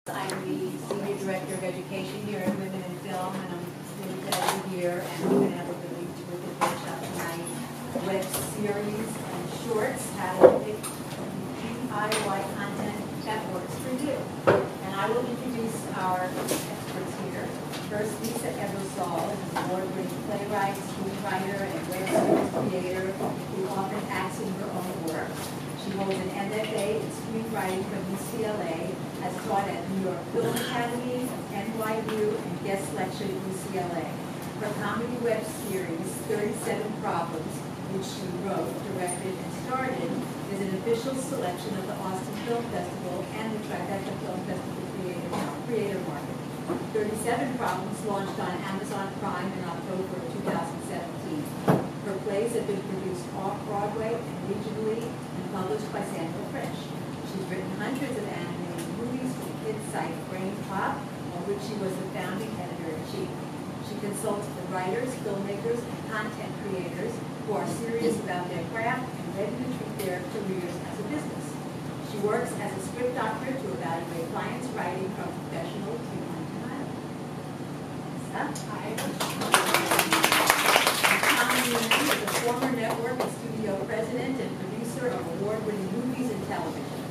I'm the Senior Director of Education here at Women in Film, and I'm really glad to be here, and we're going to have a really terrific workshop tonight. Web series and shorts, how to pick DIY content that works for you. And I will introduce our experts here. First, Lisa Ebersole is an award-winning playwright, screenwriter, and web series creator who often acts in her own work. She holds an MFA in screenwriting from UCLA, has taught at New York Film Academy, NYU, and guest lectured at UCLA. Her comedy web series, 37 Problems, which she wrote, directed, and starred in, is an official selection of the Austin Film Festival and the Tribeca Film Festival Creator Market. 37 Problems launched on Amazon Prime in October of 2017. Her plays have been produced off-Broadway and regionally and published by Samuel Fresh. She's written hundreds of animated movies for the kids site Brain Pop, on which she was the founding editor-in-chief. She consults for writers, filmmakers, and content creators who are serious about their craft and ready to treat their careers as a business. She works as a script doctor to evaluate clients' writing from professional to non-professional. Hi. Nunan is a former network and studio president and producer of award-winning movies and television.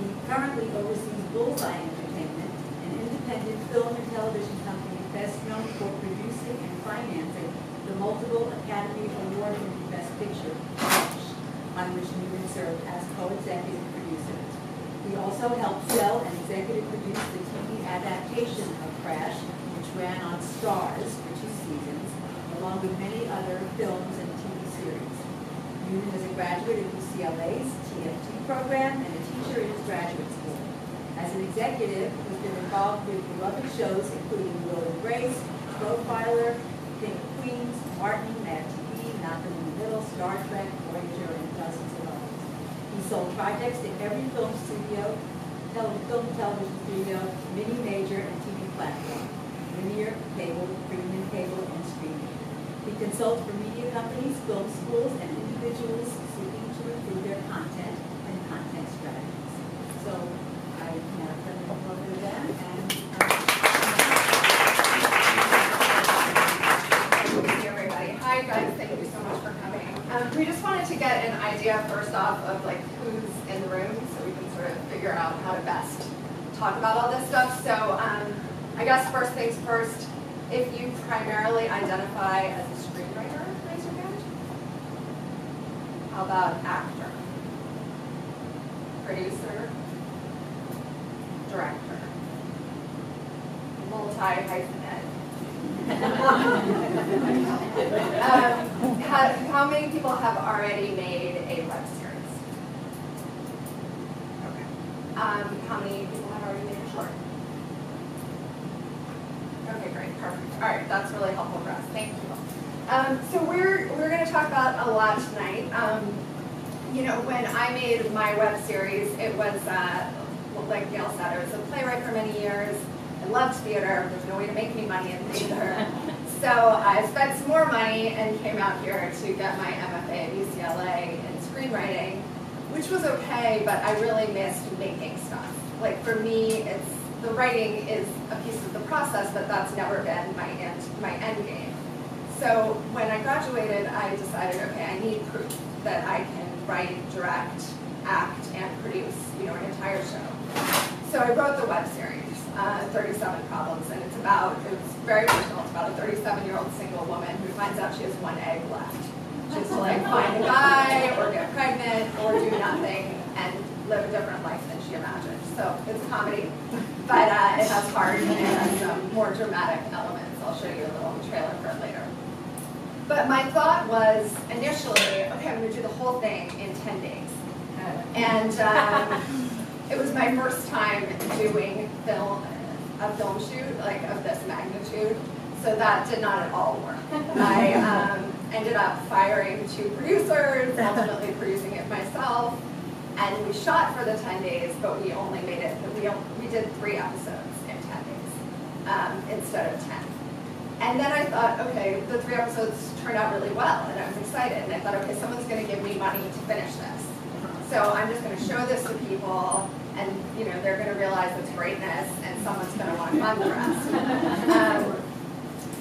He currently oversees Bullseye Entertainment, an independent film and television company best known for producing and financing the multiple Academy Award-winning Best Picture, on which Nunan served as co-executive producer. He also helped sell and executive produce the TV adaptation of Crash, which ran on Starz for 2 seasons, along with many other films and TV series. Nunan is a graduate of UCLA's TFT program and a teacher in his graduate school. As an executive, he's been involved with beloved shows including Will and Grace, Profiler, King of Queens, Martin, Mad TV, Malcolm in the Middle, Star Trek, Voyager, and dozens of others. He sold projects to every film studio, television studio, mini, major, and TV platform, linear, cable, premium cable, and streaming. He consults for media companies, film schools, and individuals seeking to improve their content and content strategies. So I now turn it over to them. Hey everybody. Hi guys, thank you so much for coming. We just wanted to get an idea first off of like who's in the room so we can sort of figure out how to best talk about all this stuff. So I guess first things first, if you primarily identify as a screenwriter, raise your hand. How about actor? Producer? Director? Multi-hyphenate? How many people have already made a web series? Okay. How many people have already made a short? Okay, great, perfect. All right, that's really helpful for us. Thank you. So we're going to talk about a lot tonight. You know, when I made my web series, it was like Gail said, I was a playwright for many years. I loved theater. There's no way to make any money in theater. So I spent some more money and came out here to get my MFA at UCLA in screenwriting, which was okay, but I really missed making stuff. Like for me, the writing is a piece of the process, but that's never been my end game. So when I graduated, I decided, okay, I need proof that I can write, direct, act, and produce, you know, an entire show. So I wrote the web series, 37 Problems, and it was very personal. It's about a 37-year-old single woman who finds out she has 1 egg left. She has to like find a guy, or get pregnant, or do nothing, and live a different life than she imagined. So it's a comedy, but it has heart and it has some more dramatic elements. I'll show you a little trailer for it later. But my thought was initially, okay, I'm going to do the whole thing in 10 days. And it was my first time doing a film shoot like of this magnitude, so that did not at all work. I ended up firing 2 producers, ultimately producing it myself, and we shot for the 10 days, but we only made it, we did 3 episodes in 10 days instead of 10. And then I thought, okay, the 3 episodes turned out really well, and I was excited, and I thought, okay, someone's going to give me money to finish this. So I'm just going to show this to people, and they're going to realize its greatness and someone's going to want fun dressed.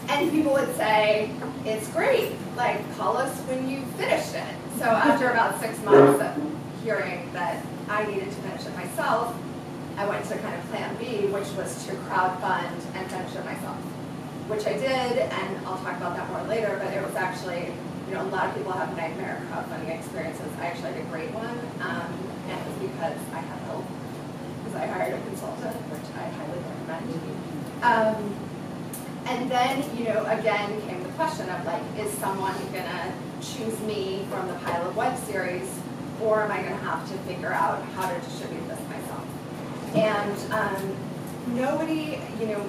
And people would say, it's great, like, call us when you finished it. So after about 6 months of hearing that I needed to finish it myself, I went to kind of plan B, which was to crowdfund and finish it myself, which I did, and I'll talk about that more later, but it was actually, you know, a lot of people have nightmare crowdfunding experiences. I actually had a great one, and it was because I had help, because I hired a consultant, which I highly recommend. And then, you know, again came the question of like, is someone gonna choose me from the pile of web series, or am I gonna have to figure out how to distribute this myself? And nobody, you know,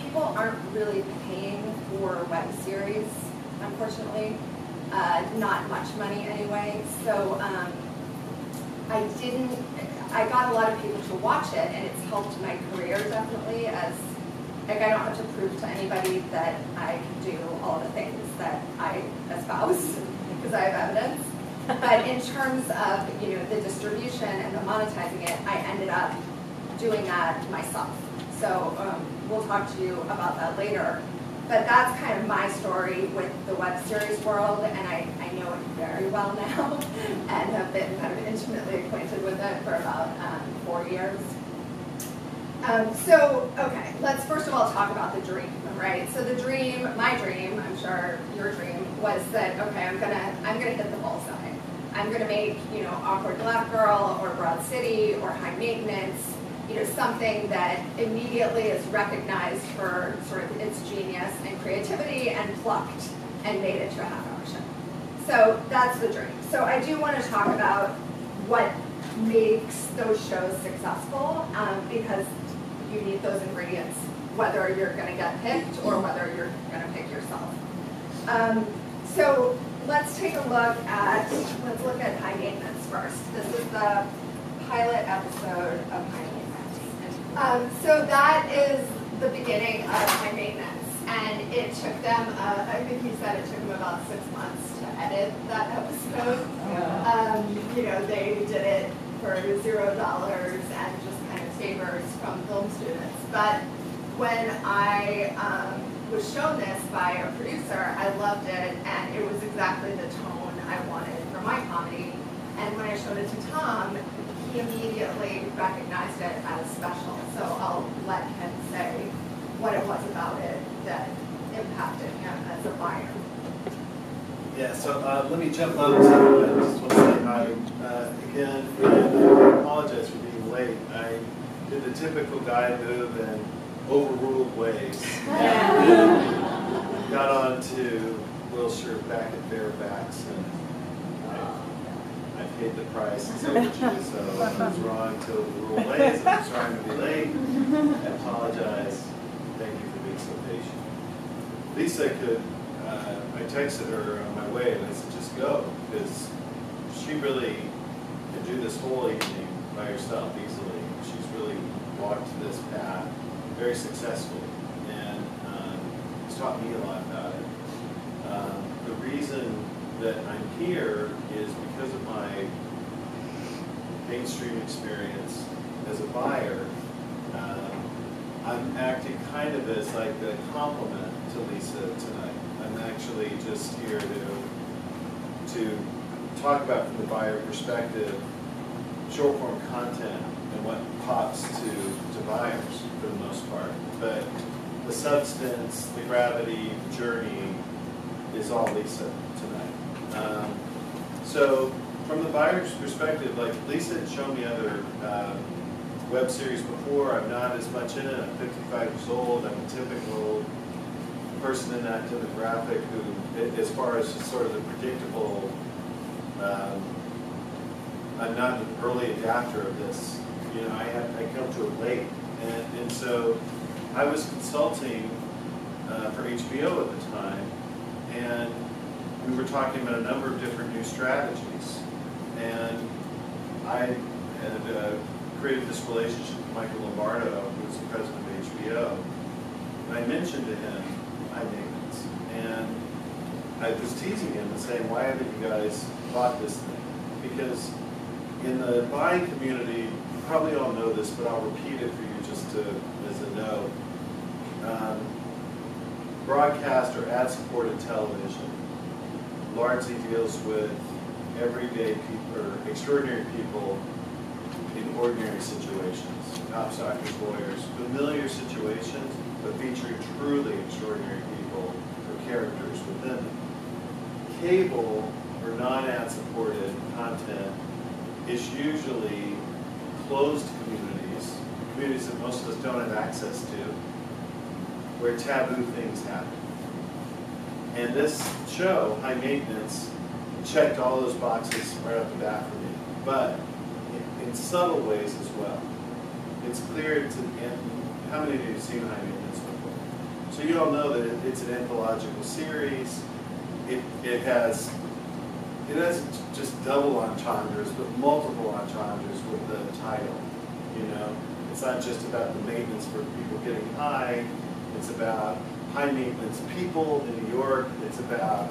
people aren't really paying for web series, unfortunately. Not much money anyway. So I got a lot of people to watch it, and it's helped my career definitely, as like I don't have to prove to anybody that I can do all the things that I espouse because I have evidence. But in terms of, you know, the distribution and the monetizing it, I ended up doing that myself. So we'll talk to you about that later. But that's kind of my story with the web series world, and I know it very well now and have been kind of intimately acquainted with it for about 4 years. So, okay, let's first of all talk about the dream, right? So the dream, my dream, I'm sure your dream, was that, okay, I'm gonna hit the bullseye. I'm gonna make, you know, Awkward Black Girl or Broad City or High Maintenance, you know, something that immediately is recognized for sort of its genius and creativity and plucked and made it to a half-hour show. So that's the dream. So I do want to talk about what makes those shows successful, because you need those ingredients, whether you're going to get picked or whether you're going to pick yourself. So let's take a look at, High Maintenance first. This is the pilot episode of High Maintenance. So that is the beginning of High Maintenance, and it took them, I think he said it took them about 6 months to edit that episode. You know, they did it for $0 and just kind of favors from film students. But when I was shown this by a producer, I loved it, and it was exactly the tone I wanted for my comedy. And when I showed it to Tom, he immediately recognized it as special. So I'll let him say what it was about it that impacted him as a buyer. Yeah, so let me jump on to I just want to say hi again, and I apologize for being late. I did the typical guy move and overruled ways. And got on to Wilshire back at Fairfax, and I paid the price and so did you, so I was wrong to overrule ways. I was trying to be late. I apologize. Thank you for being so patient. Lisa could, I texted her on my way, and I said, just go, because she really can do this whole evening by herself easily. She's really walked this path very successfully, and it's taught me a lot about it. The reason that I'm here is because of my mainstream experience as a buyer. I'm acting kind of as like a compliment to Lisa tonight. I'm actually just here to talk about from the buyer perspective short form content and what pops to buyers for the most part. But the substance, the gravity, the journey is all Lisa tonight. So from the buyer's perspective, like Lisa had shown me other web series before. I'm not as much in it. I'm 55 years old. I'm a typical person in that demographic who, as far as sort of the predictable, I'm not an early adapter of this. You know, I come to it late. And so I was consulting for HBO at the time, and we were talking about a number of different new strategies. And I had created this relationship with Michael Lombardo, who was the president of HBO. And I mentioned to him High Maintenance. And I was teasing him and saying, why haven't you guys bought this thing? Because in the buying community, you probably all know this, but I'll repeat it for you just to, as an broadcast or ad-supported television largely deals with everyday people, or extraordinary people in ordinary situations. Cops, doctors, lawyers, familiar situations, but featuring truly extraordinary people or characters within them. Cable or non-ad supported content is usually closed communities that most of us don't have access to, where taboo things happen. And this show, High Maintenance, checked all those boxes right off the bat for me, but in subtle ways as well. It's clear, and how many of you have seen High Maintenance before? So you all know that it's an anthological series. It has just double entendres, but multiple entendres with the title. You know, it's not just about the maintenance for people getting high. It's about high maintenance people in New York. It's about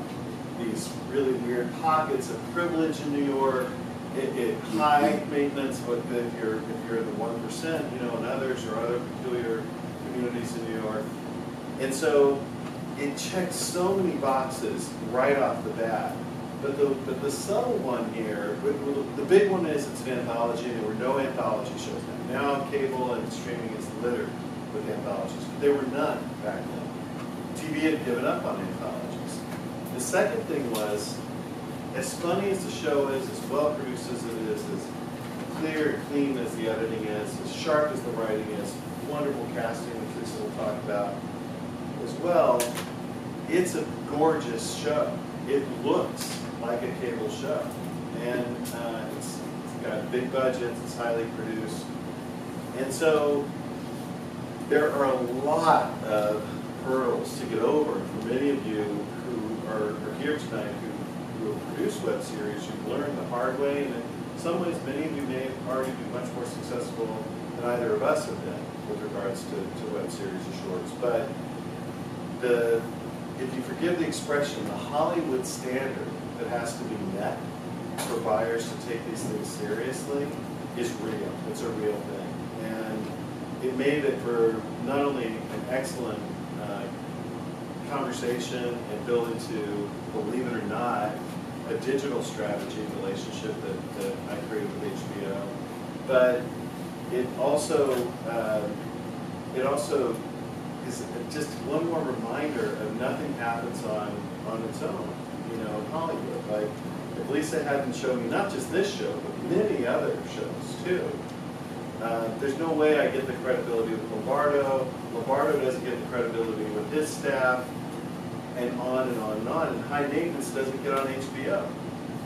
these really weird pockets of privilege in New York. High maintenance, but if you're the 1%, you know, and others or other peculiar communities in New York. And so it checks so many boxes right off the bat. But the subtle one here, the big one is it's an anthology, and there were no anthology shows now. Now cable and streaming is littered with anthologies. But there were none back then. TV had given up on anthologies. The second thing was, as funny as the show is, as well produced as it is, as clear and clean as the editing is, as sharp as the writing is, wonderful casting, which Lisa will talk about as well, it's a gorgeous show. It looks like a cable show. And it's got big budgets, it's highly produced. And so there are a lot of hurdles to get over for many of you who are here tonight who have produced web series. You've learned the hard way, and in some ways many of you may have already been much more successful than either of us have been with regards to web series or shorts. But if you forgive the expression, the Hollywood standard that has to be met for buyers to take these things seriously is real. It's a real thing. And it made it for not only an excellent conversation and build into, believe it or not, a digital strategy relationship that I created with HBO, but it also is just one more reminder of nothing happens on its own, you know, in Hollywood. Like, if Lisa hadn't shown me not just this show, but many other shows too, there's no way I get the credibility with Lombardo. Lombardo doesn't get the credibility with his staff, and on and on and on. And High Maintenance doesn't get on HBO.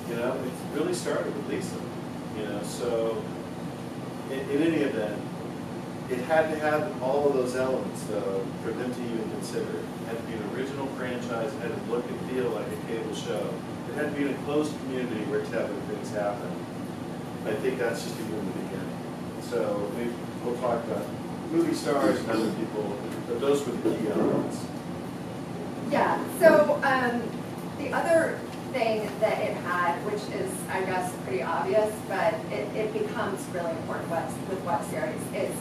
You know, it really started with Lisa. You know, so in any event, it had to have all of those elements, though, for them to even consider it. It had to be an original franchise. It had to look and feel like a cable show. It had to be in a closed community where taboo things happen. I think that's just even the beginning. So we'll talk about movie stars and other people, but those were the key elements. Yeah, so the other thing that it had, which is, I guess, pretty obvious, but it becomes really important with web series, is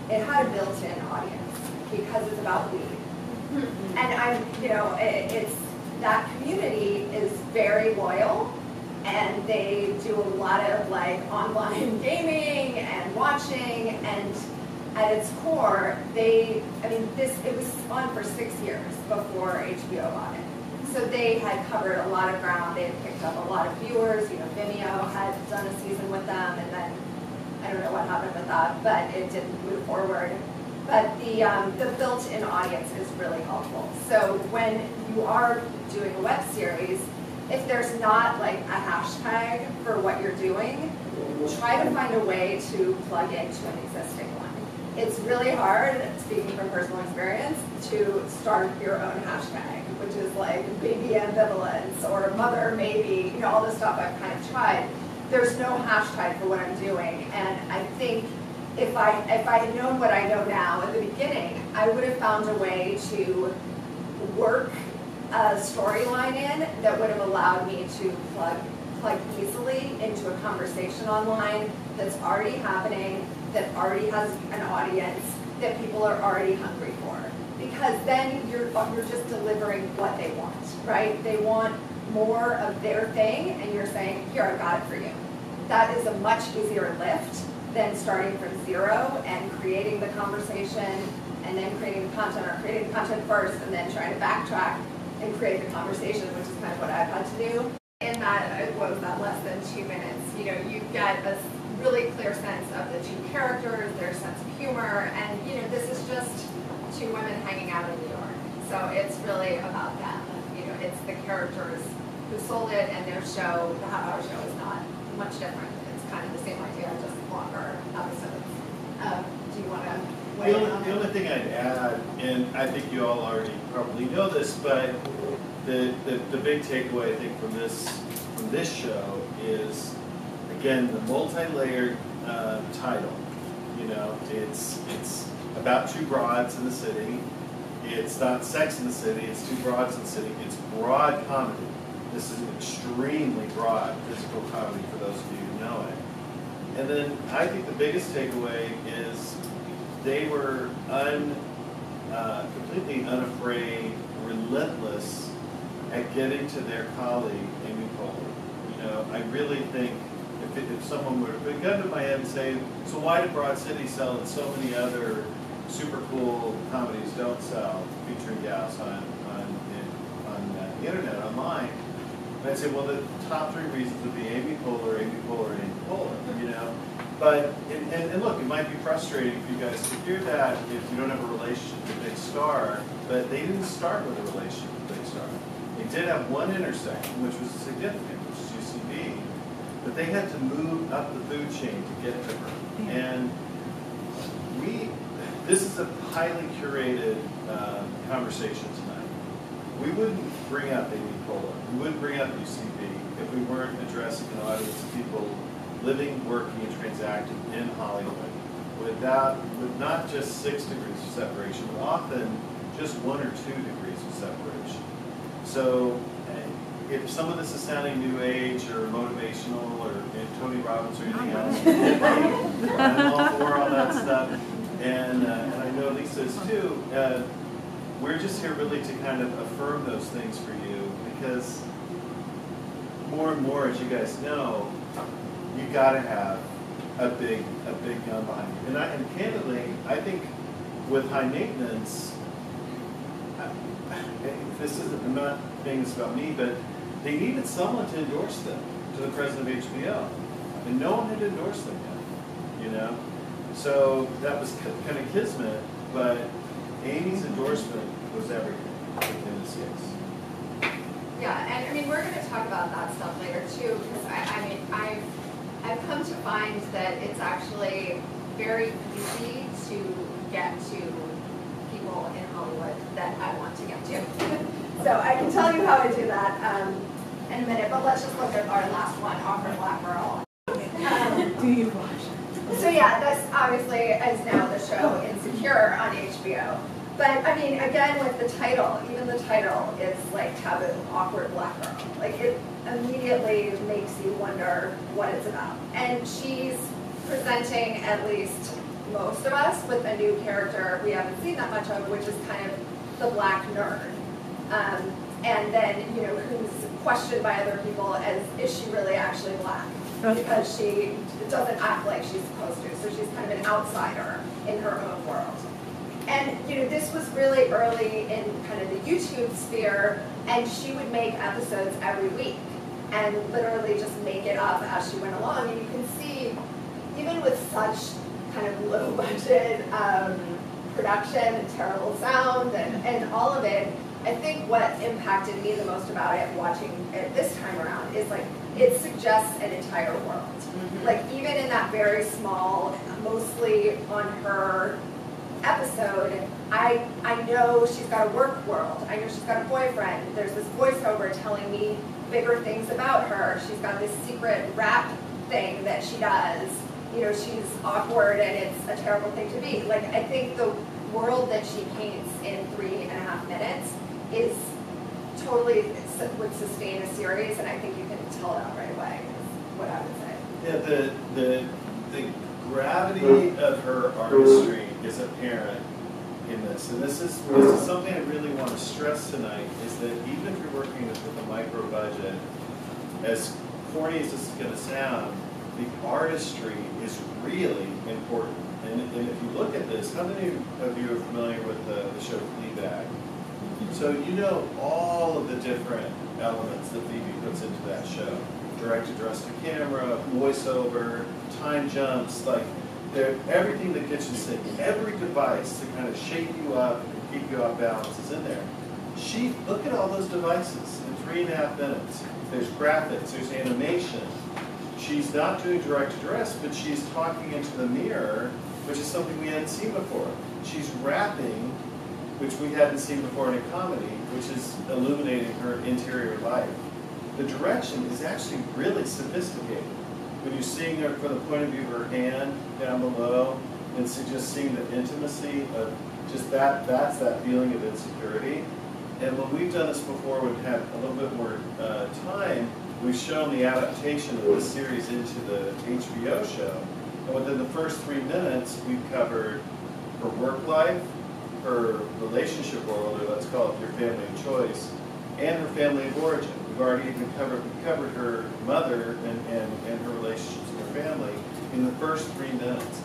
it had a built-in audience because it's about weed. Mm-hmm. And it's that community is very loyal, and they do a lot of like online gaming and watching, and at its core, it was on for 6 years before HBO bought it. So they had covered a lot of ground. They had picked up a lot of viewers. You know, Vimeo had done a season with them, and then I don't know what happened with that, but it didn't move forward. But the built-in audience is really helpful. So when you are doing a web series, if there's not like a hashtag for what you're doing, try to find a way to plug into an existing one. It's really hard, speaking from personal experience, to start your own hashtag, which is like baby ambivalence or mother maybe, you know, all the stuff I've kind of tried. There's no hashtag for what I'm doing, and I think if I had known what I know now at the beginning, I would have found a way to work a storyline in that would have allowed me to plug easily into a conversation online that's already happening, that already has an audience, that people are already hungry for. Because then you're just delivering what they want, right? They want more of their thing, and you're saying, here, I've got it for you. That is a much easier lift than starting from zero and creating the conversation and then creating the content, or creating the content first and then trying to backtrack and create the conversation, which is kind of what I've had to do. In that, what was that, less than 2 minutes, you know, you get a really clear sense of the two characters, their sense of humor, and you know, this is just two women hanging out in New York. So it's really about them. You know, it's the characters who sold it, and their show, the half-hour show, is not much different. It's kind of the same idea, just longer episodes. Do you want to weigh in on The only thing I'd add, and I think you all already probably know this, but the big takeaway I think from this show is, again, the multi-layered title. You know, it's about two broads in the city. It's not Sex in the City, it's two broads in the city. It's broad comedy. This is an extremely broad physical comedy for those of you who know it. And then I think the biggest takeaway is they were completely unafraid, relentless at getting to their colleague, Amy Poehler. You know, I really think if someone were to put a gun to my head and say, so why did Broad City sell and so many other super cool comedies don't sell, featuring gals on the internet, online, I'd say, well, the top three reasons would be Amy Poehler, Amy Poehler, and Amy Poehler, you know. But, and look, it might be frustrating for you guys to hear that if you don't have a relationship with Big Star, but they didn't start with a relationship with Big Star. They did have one intersection, which was significant, which is UCB, but they had to move up the food chain to get to her. And this is a highly curated conversation tonight. We wouldn't bring up Amy Poehler, we wouldn't bring up UCB if we weren't addressing an audience of people living, working, and transacting in Hollywood with not just 6 degrees of separation, but often just 1 or 2 degrees of separation. So if some of this is sounding new age or motivational or Tony Robbins or anything else, I'm all for all that stuff. And I know Lisa is too. We're just here really to kind of affirm those things for you, because more and more, as you guys know, you got to have a big gun behind you. And candidly, I think with High Maintenance, this isn't, I'm not saying this about me, but they needed someone to endorse them to the president of HBO, and no one had endorsed them yet, you know. So that was kind of kismet, but Amy's endorsement was everything in this case. Yeah, and I mean, we're going to talk about that stuff later too, because I mean, I've come to find that it's actually very easy to get to people in Hollywood that I want to get to. So I can tell you how I do that in a minute, but let's just look at our last one, Awkward Black Girl. Do you watch? So yeah, this obviously is now the show Insecure on HBO. But I mean, again, with the title, even the title is like taboo, Awkward Black Girl. Like, it immediately makes you wonder what it's about. And she's presenting, at least most of us, with a new character we haven't seen that much of, which is kind of the black nerd. And then, you know, who's questioned by other people as, is she really actually black? Because she doesn't act like she's supposed to. So she's kind of an outsider in her own world. And, you know, this was really early in kind of the YouTube sphere, and she would make episodes every week and literally just make it up as she went along. And you can see, even with such kind of low budget production and terrible sound and all of it, I think what impacted me the most about it, watching it this time around, is like, it suggests an entire world. Mm-hmm. Like, even in that very small, mostly on her episode, I know she's got a work world. I know she's got a boyfriend. There's this voiceover telling me bigger things about her. She's got this secret rap thing that she does. You know, she's awkward and it's a terrible thing to be. Like, I think the world that she paints in 3.5 minutes is totally would sustain a series, and I think you can tell that right away, is what I would say. Yeah, the gravity of her artistry is apparent in this. And this is something I really want to stress tonight, is that even if you're working with a micro budget, as corny as this is going to sound, the artistry is really important. And if you look at this, how many of you are familiar with the show Fleabag? So you know all of the different elements that Phoebe puts into that show. Direct address to camera, voiceover, time jumps, like everything the kitchen sink, every device to kind of shake you up and keep you off balance is in there. Look at all those devices in 3.5 minutes. There's graphics, there's animation. She's not doing direct address, but she's talking into the mirror, which is something we hadn't seen before. She's rapping, which we hadn't seen before in a comedy, which is illuminating her interior life. The direction is actually really sophisticated. When you're seeing her from the point of view of her hand down below, and so just seeing the intimacy of just that's that feeling of insecurity. And when we've done this before, we've had a little bit more time, we've shown the adaptation of this series into the HBO show. And within the first 3 minutes, we've covered her work life, her relationship world, or let's call it your family of choice, and her family of origin. We've already even covered her mother and her relationships with her family in the first 3 minutes.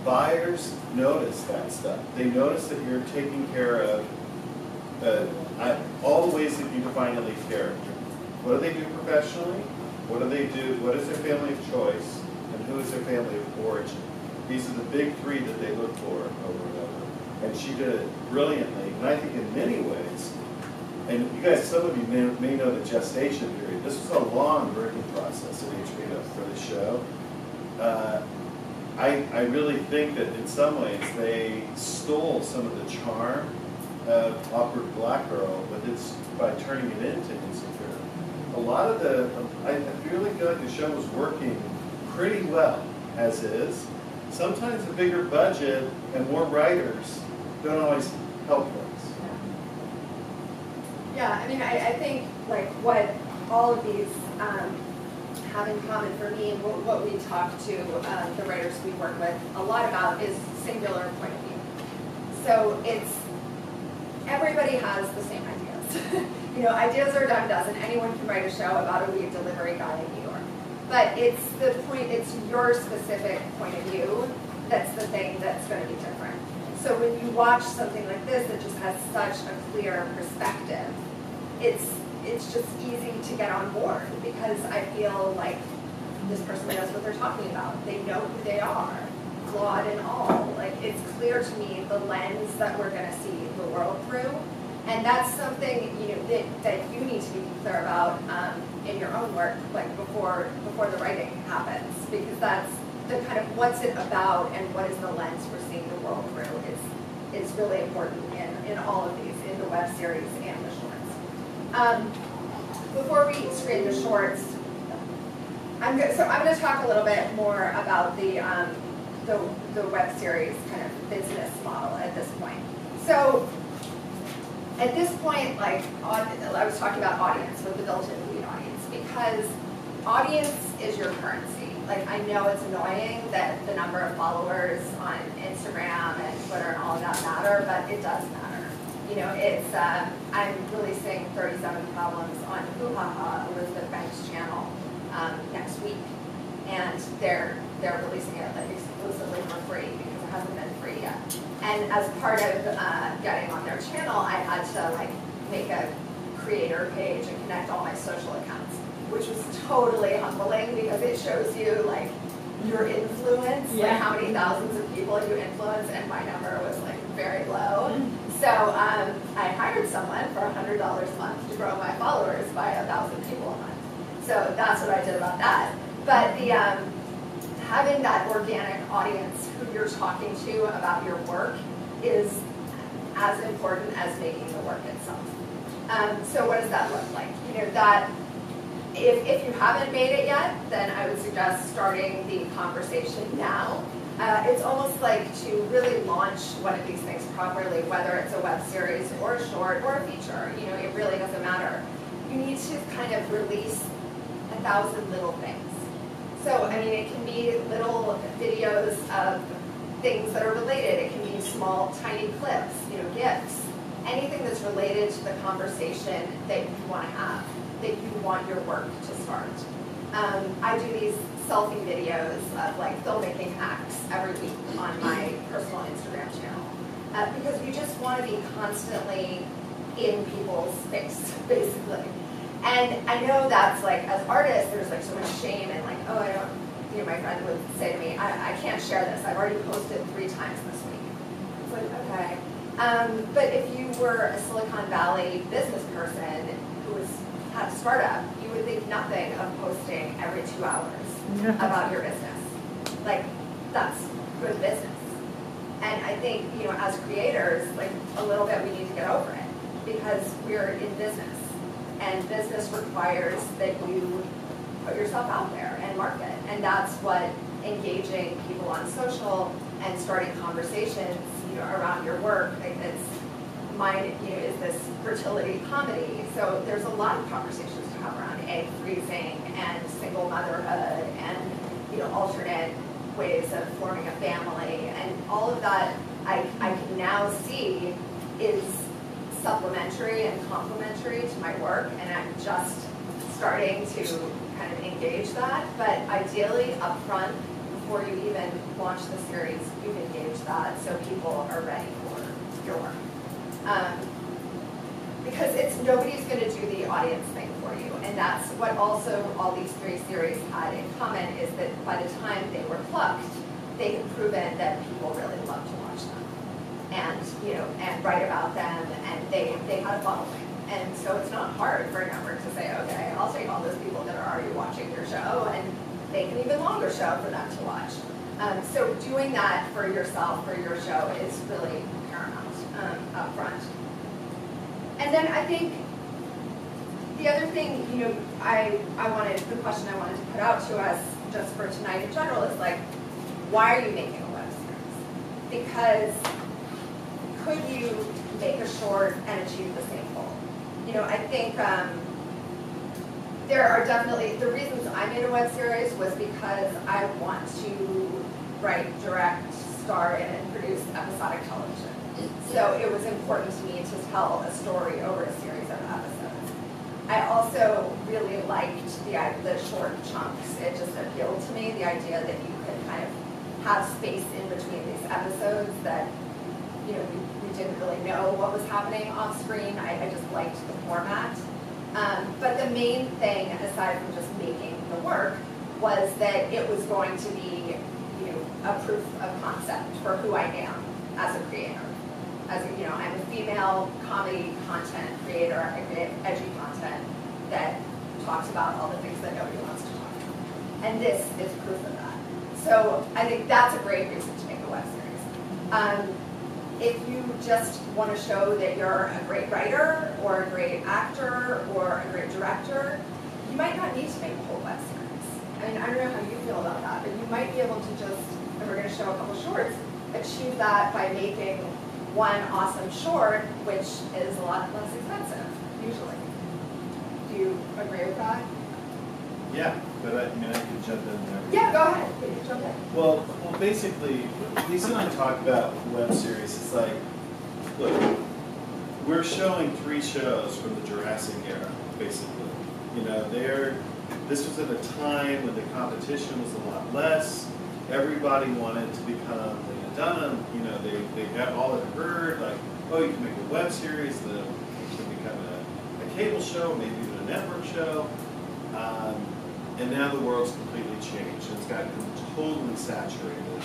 Buyers notice that stuff. They notice that you're taking care of all the ways that you define a lead character. What do they do professionally? What do they do? What is their family of choice? And who is their family of origin? These are the big 3 that they look for over and over. And she did it brilliantly, and I think in many ways, and you guys, some of you may know the gestation period. This was a long working process at HBO for the show. I really think that in some ways they stole some of the charm of Awkward Black Girl, but it's by turning it into Insecure. A lot of I really feel like the show was working pretty well as is. Sometimes a bigger budget and more writers don't always help things. Yeah, I mean, I think like what all of these have in common for me, and what we talk to the writers we work with a lot about is singular point of view. So it's, everybody has the same ideas. You know, ideas are dime a dozen. Anyone can write a show about a weed delivery guy in New York. But it's the point, it's your specific point of view that's the thing that's going to be different. So when you watch something like this that just has such a clear perspective, it's just easy to get on board, because I feel like this person knows what they're talking about. They know who they are, flawed and all. Like, it's clear to me the lens that we're going to see the world through. And that's something, you know, that you need to be clear about in your own work, like before the writing happens, because that's the kind of what's it about and what is the lens we're seeing the world through is really important in all of these, in the web series and the shorts. Before we screen the shorts, I'm going to talk a little bit more about the web series kind of business model at this point. So at this point, like I was talking about audience with the built-in lead audience, because audience is your currency. Like, I know it's annoying that the number of followers on Instagram and Twitter and all of that matter, but it does matter. You know, it's I'm releasing 37 Problems on Hoo Ha Ha, Elizabeth Banks' channel, next week, and they're releasing it like exclusively for free because it hasn't been free yet. And as part of getting on their channel, I had to like make a creator page and connect all my social accounts, which was totally humbling because it shows you like your influence, like how many thousands of people you influence, and my number was like very low. So I hired someone for $100 a month to grow my followers by 1,000 people a month. So that's what I did about that. But the having that organic audience who you're talking to about your work is as important as making the work itself. So what does that look like? You know, that if you haven't made it yet, then I would suggest starting the conversation now. It's almost like to really launch one of these things properly, whether it's a web series or a short or a feature, you know, it really doesn't matter. You need to kind of release 1,000 little things. So, I mean, it can be little videos of things that are related. It can be small, tiny clips, GIFs, anything that's related to the conversation that you want to have, that you want your work to start. I do these selfie videos of like filmmaking acts every week on my personal Instagram channel because you just want to be constantly in people's face, basically. And I know that's like, as artists, there's like so much shame and like, oh, I don't, my friend would say to me, I can't share this. I've already posted 3 times this week. It's like, okay. But if you were a Silicon Valley business person who had a startup, you would think nothing of posting every 2 hours about your business. Like, that's good business. And I think, as creators, like a little bit we need to get over it because we're in business. And business requires that you put yourself out there and market. And that's what engaging people on social and starting conversations, around your work. Mine, is this fertility comedy. So there's a lot of conversations to have around egg freezing and single motherhood and, alternate ways of forming a family. And all of that I can now see is supplementary and complementary to my work, and I'm just starting to kind of engage that. But ideally, up front, before you even launch the series, you've engaged that so people are ready for your work. Because nobody's going to do the audience thing for you, and that's what also all these 3 series had in common is that by the time they were plucked, they had proven that people really loved to watch them. And and write about them, and they had a following. And so it's not hard for a network to say, okay, I'll take all those people that are already watching your show and make an even longer show for them to watch. So doing that for yourself, for your show, is really paramount up front. And then I think the other thing, the question I wanted to put out to us just for tonight in general is like, why are you making a web series? Because could you make a short and achieve the same goal? I think there are definitely, the reasons I made a web series was because I want to write, direct, star in, and produce episodic television. So it was important to me to tell a story over a series of episodes. I also really liked the short chunks. It just appealed to me, the idea that you could kind of have space in between these episodes that we didn't really know what was happening off screen. I just liked the format. But the main thing, aside from just making the work, was that it was going to be, a proof of concept for who I am as a creator. I'm a female comedy content creator. I create edgy content that talks about all the things that nobody wants to talk about. And this is proof of that. So I think that's a great reason to make a web series. If you just want to show that you're a great writer or a great actor or a great director, you might not need to make a whole web series. I don't know how you feel about that, but you might be able to just, and we're going to show a couple shorts, achieve that by making one awesome short, which is a lot less expensive, usually. Do you agree with that? Yeah, but I can jump in there. Yeah, go ahead. You can jump in. Well, basically, Lisa and I talk about web series. It's like, look, we're showing 3 shows from the Jurassic era, basically. This was at a time when the competition was a lot less. Everybody wanted to become Lena Dunham. They had all had heard, like, oh, you can make a web series, it can become a cable show, maybe even a network show. And now the world's completely changed. It's gotten totally saturated,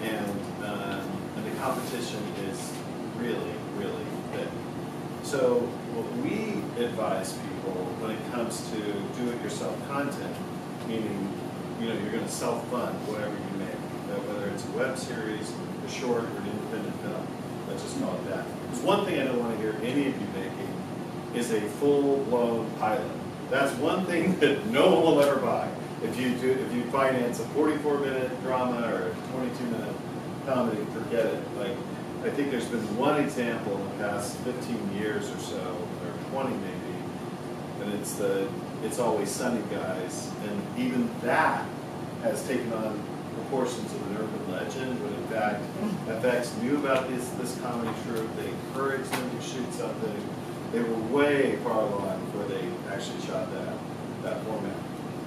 and the competition is really, really big. So what we advise people when it comes to do-it-yourself content, meaning you're going to self-fund whatever you make, whether it's a web series, a short, or an independent film. Let's just call it that. There's one thing I don't want to hear any of you making is a full-blown pilot. That's one thing that no one will ever buy. If you finance a 44-minute drama or a 22-minute comedy, forget it. Like, I think there's been one example in the past 15 years or so, or 20 maybe, and it's the It's Always Sunny guys, and even that has taken on proportions of an urban legend, when in fact FX knew about this comedy troupe, they encouraged them to shoot something. They were way far along before they actually shot that format.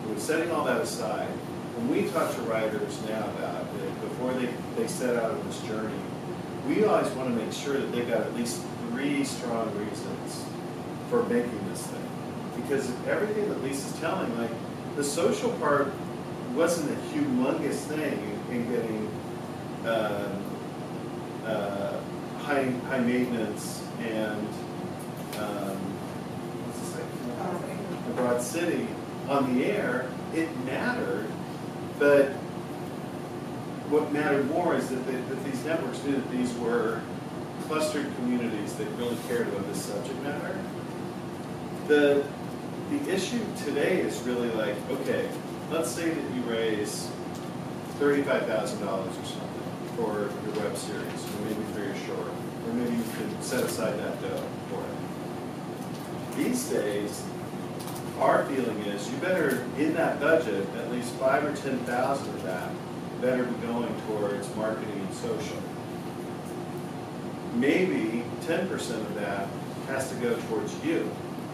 But setting all that aside, when we talk to writers now about it, before they set out on this journey, we always want to make sure that they've got at least 3 strong reasons for making this thing. Because everything that Lisa's telling, like, the social part wasn't a humongous thing in getting high maintenance and what's the second? The Broad City on the air. It mattered, but what mattered more is that these networks knew that these were clustered communities that really cared about this subject matter. The issue today is really like, okay, let's say that you raise $35,000 or something for your web series, or maybe for your short, or maybe you can set aside that dough for it. These days, our feeling is you better, in that budget, at least 5 or 10,000 of that better be going towards marketing and social. Maybe 10% of that has to go towards you,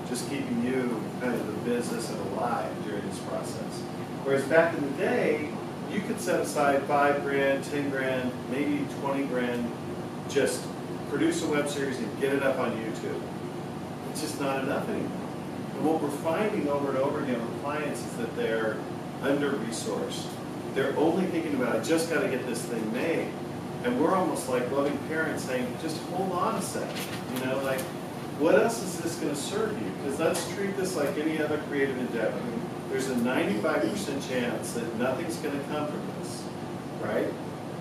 just keeping you kind of the business and alive during this process. Whereas back in the day, you could set aside 5 grand, 10 grand, maybe 20 grand, just produce a web series and get it up on YouTube. It's just not enough anymore. And what we're finding over and over again with clients is that they're under-resourced. They're only thinking about, I just got to get this thing made. And we're almost like loving parents saying, just hold on a second. You know, like, what else is this going to serve you? Because let's treat this like any other creative endeavor. I mean, there's a 95% chance that nothing's going to come from this, right?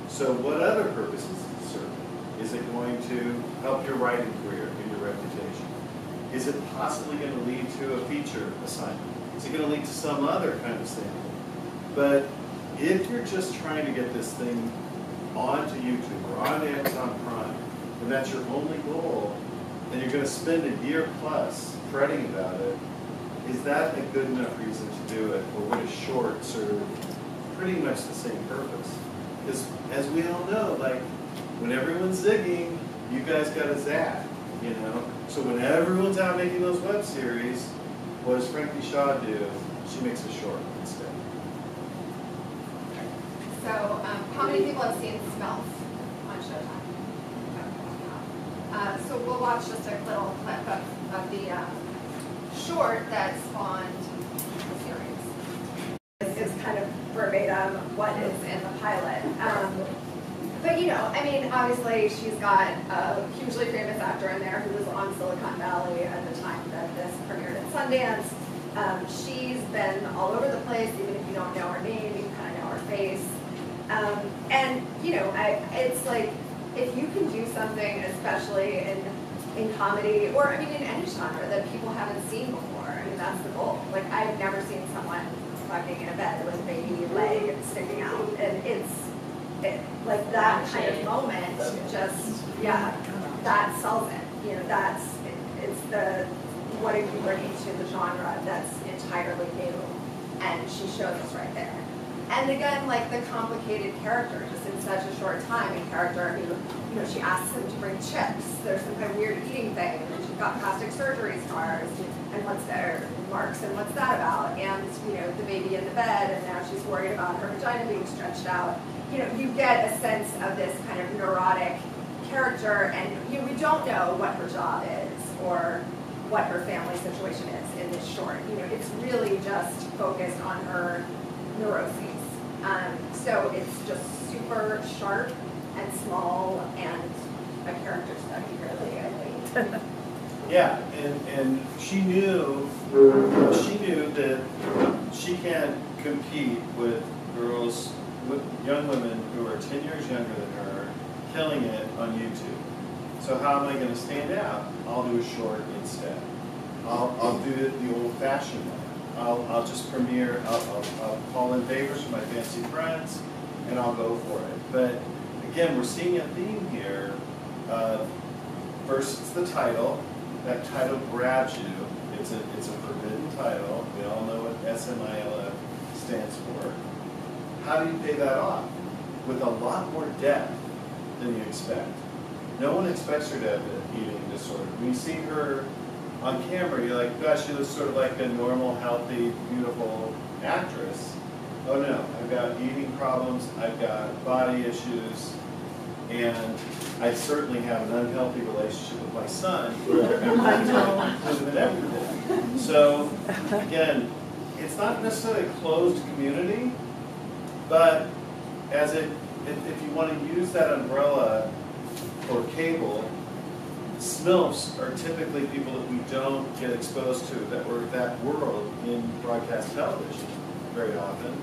So what other purposes is it serving? Is it going to help your writing career and your reputation? Is it possibly going to lead to a feature assignment? Is it going to lead to some other kind of thing? But if you're just trying to get this thing onto YouTube or on Amazon Prime, and that's your only goal, and you're going to spend a year plus fretting about it, is that a good enough reason to do it, or would a short serve pretty much the same purpose? Because as we all know, like, when everyone's zigging, you guys got to zag, you know? So when everyone's out making those web series, what does Frankie Shaw do? She makes a short instead. So, how many people have seen Smells on Showtime? So we'll watch just a little clip of the short that spawned the series. This is kind of verbatim what is in the pilot. But you know, I mean, obviously she's got a hugely famous actor in there who was on Silicon Valley at the time that this premiered at Sundance. She's been all over the place, even if you don't know her name, you kind of know her face. And you know, it's like, if you can do something, especially in comedy, or I mean in any genre that people haven't seen before, I mean that's the goal. Like, I've never seen someone fucking in a bed with a baby leg sticking out, and like that kind of moment, just, yeah, that sells it. You know, it's the, what are you bringing to the genre that's entirely new, and she shows us right there. And again, like the complicated character, just in such a short time, a character who, you know, she asks him to bring chips. There's some kind of weird eating thing, and then she's got plastic surgery scars, and what's there, marks, and what's that about? And, you know, the baby in the bed, and now she's worried about her vagina being stretched out. You know, you get a sense of this kind of neurotic character, and you know, we don't know what her job is or what her family situation is in this short. You know, it's really just focused on her neuroses. So it's just super sharp and small and a character study, really, I think. Yeah, and she knew that she can't compete with girls, with young women who are 10 years younger than her, killing it on YouTube. So how am I going to stand out? I'll do a short instead. I'll do it the old-fashioned way. I'll just premiere, I'll call in favors from my fancy friends, and I'll go for it. But again, we're seeing a theme here. First, it's the title. That title grabs you. It's a forbidden title. We all know what SMILF stands for. How do you pay that off? with a lot more depth than you expect. No one expects her to have an eating disorder. When you see her on camera, you're like, gosh, she looks sort of like a normal, healthy, beautiful actress. Oh no, I've got eating problems, I've got body issues, and I certainly have an unhealthy relationship with my son, where I'm living everything. So, again, it's not necessarily a closed community, but if you want to use that umbrella for cable, SMILFs are typically people that we don't get exposed to, that were that world in broadcast television very often.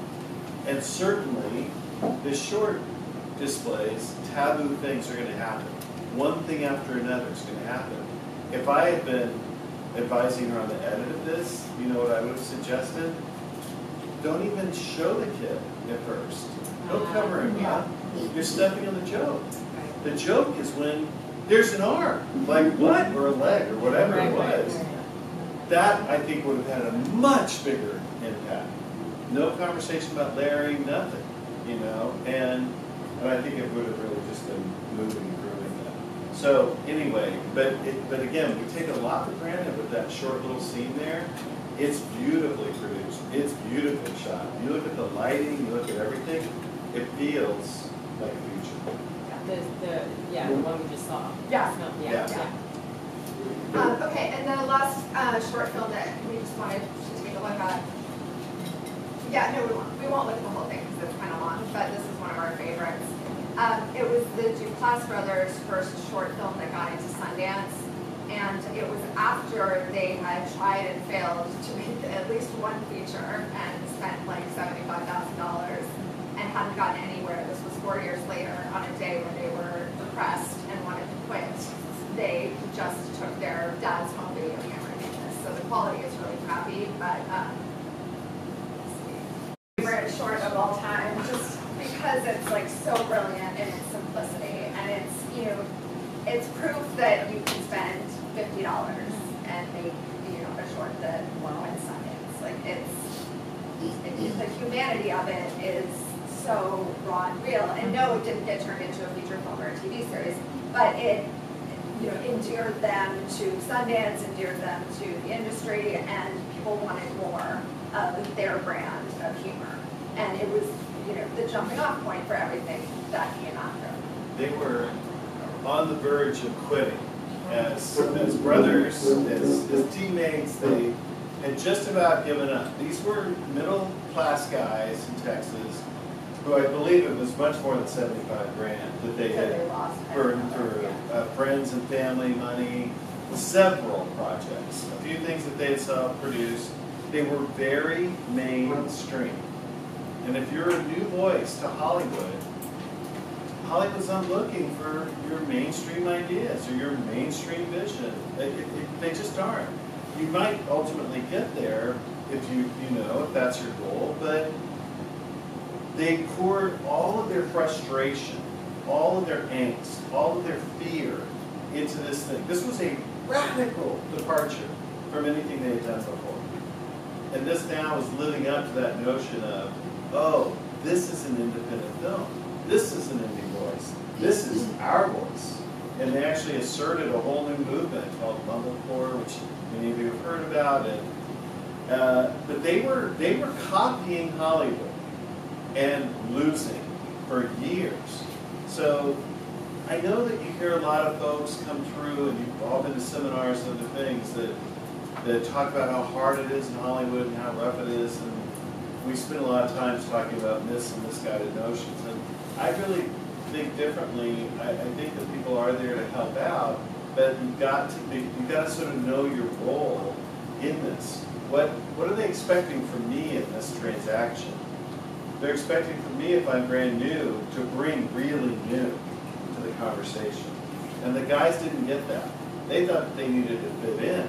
And certainly, the short displays, taboo things are going to happen. One thing after another is going to happen. If I had been advising her on the edit of this, you know what I would have suggested? Don't even show the kid at first. Don't cover him up. You're stepping on the joke. The joke is when there's an arm, like what? Or a leg, or whatever it was. That, I think, would have had a much bigger impact. No conversation about Larry, nothing, you know? And I think it would have really just been moving and grooving that. So, anyway, but again, we take a lot for granted with that short little scene there. It's beautifully produced. It's beautifully shot. You look at the lighting, you look at everything, it feels like a feature. The one we just saw. Yeah. Yeah. Okay, and the last short film that we just wanted to take a look at. Yeah, no, we won't look at the whole thing because it's kind of long, but this is one of our favorites. It was the Duplass brothers' first short film that got into Sundance, and it was after they had tried and failed to make at least one feature and spent like $75,000 and hadn't gotten anywhere. This was 4 years later on a day when they were depressed and wanted to quit. They just took their dad's home video camera and made this. So the quality is really crappy, but favorite short of all time, just because it's like so brilliant in its simplicity, and it's, you know, it's proof that you can spend $50 and make, you know, a short that won Sundance. Like the humanity of it is so raw and real. And no, it didn't get turned into a feature film or a TV series, but it, you know, endeared them to Sundance, endeared them to the industry, and people wanted more of their brand of humor. And it was, you know, the jumping off point for everything that came after. They were on the verge of quitting as brothers, as teammates. They had just about given up. These were middle-class guys in Texas who, I believe it was much more than $75,000 that they had burned through. Friends and family money, several projects, a few things that they had self-produced. They were very mainstream. And if you're a new voice to Hollywood, Hollywood's not looking for your mainstream ideas or your mainstream vision. They just aren't. You might ultimately get there if you know, if that's your goal, but they poured all of their frustration, all of their angst, all of their fear into this thing. This was a radical departure from anything they had done before. And this now is living up to that notion of, oh, this is an independent film. This is an indie voice. This is our voice. And they actually asserted a whole new movement called Mumblecore, which many of you have heard about. And but they were copying Hollywood and losing for years. So I know that you hear a lot of folks come through, and you've all been to seminars and other things that talk about how hard it is in Hollywood and how rough it is. And we spend a lot of time talking about myths and misguided notions. And I really think differently. I think that people are there to help out, but you've got to sort of know your role in this. What are they expecting from me in this transaction? They're expecting from me, if I'm brand new, to bring really new to the conversation. And the guys didn't get that. They thought they needed to fit in.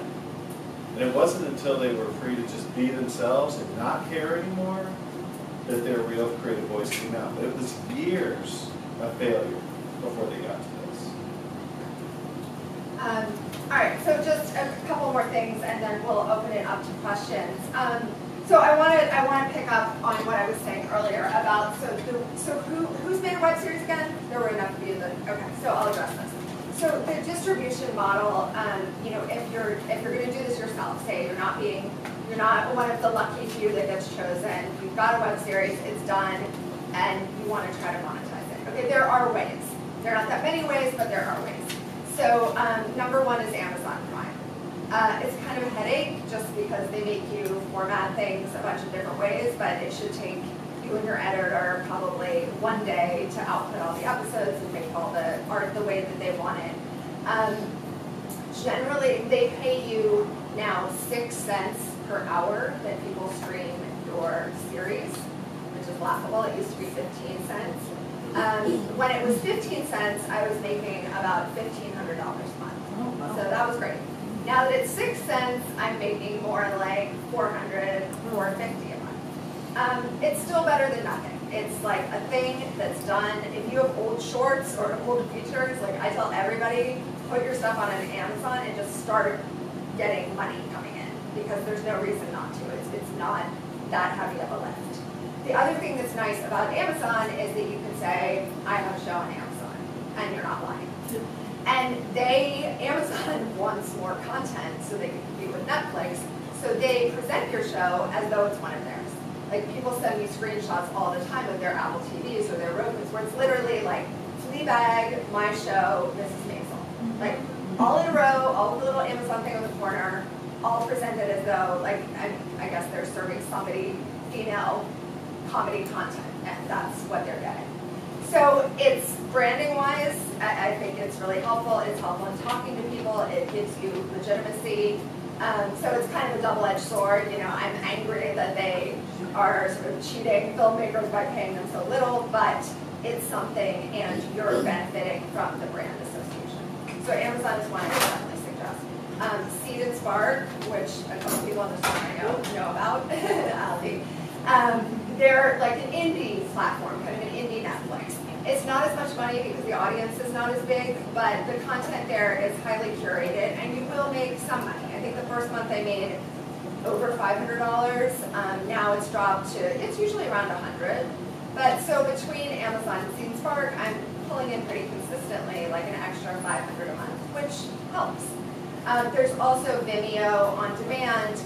And it wasn't until they were free to just be themselves and not care anymore that their real creative voice came out. But it was years of failure before they got to this. All right, so just a couple more things, and then we'll open it up to questions. So So I want to pick up on what I was saying earlier about who's made a web series again? There were enough of you that okay. So I'll address this. So the distribution model, if you're going to do this yourself, say you're not one of the lucky few that gets chosen. You've got a web series, it's done, and you want to try to monetize it. Okay, there are ways. There are not that many ways, but there are ways. So number one is Amazon Prime. It's kind of a headache just because they make you format things a bunch of different ways, but it should take you and your editor probably one day to output all the episodes and make all the art the way that they want it. Generally, they pay you now 6 cents per hour that people stream your series, which is laughable. It used to be 15 cents. When it was 15 cents, I was making about $1,500 a month. Oh, wow. So that was great. Now that it's 6 cents, I'm making more like $400, $450 a month. It's still better than nothing. It's like a thing that's done. If you have old shorts or old features, like I tell everybody, put your stuff on an Amazon and just start getting money coming in because there's no reason not to. It's not that heavy of a lift. The other thing that's nice about Amazon is that you can say, I have a show on Amazon, and you're not lying. And Amazon wants more content so they can compete with Netflix, so they present your show as though it's one of theirs. Like people send me screenshots all the time of their Apple TVs or their Rokus where it's literally like, Fleabag, my show, Mrs. Maisel. Like all in a row, all the little Amazon thing on the corner, all presented as though, like, I guess they're serving somebody female comedy content, and that's what they're getting. So it's branding-wise, I think it's really helpful. It's helpful in talking to people. It gives you legitimacy. So it's kind of a double-edged sword. I'm angry that they are sort of cheating filmmakers by paying them so little, but it's something, and you're benefiting from the brand association. So Amazon is one I would definitely suggest. Seed and Spark, which a couple people on this one I know about, Ali. They're like an indie platform, kind of an indie Netflix. It's not as much money because the audience is not as big, but the content there is highly curated, and you will make some money. I think the first month I made over $500. Now it's dropped to, it's usually around $100. But so between Amazon and Seed and Spark, I'm pulling in pretty consistently like an extra $500 a month, which helps. There's also Vimeo on demand.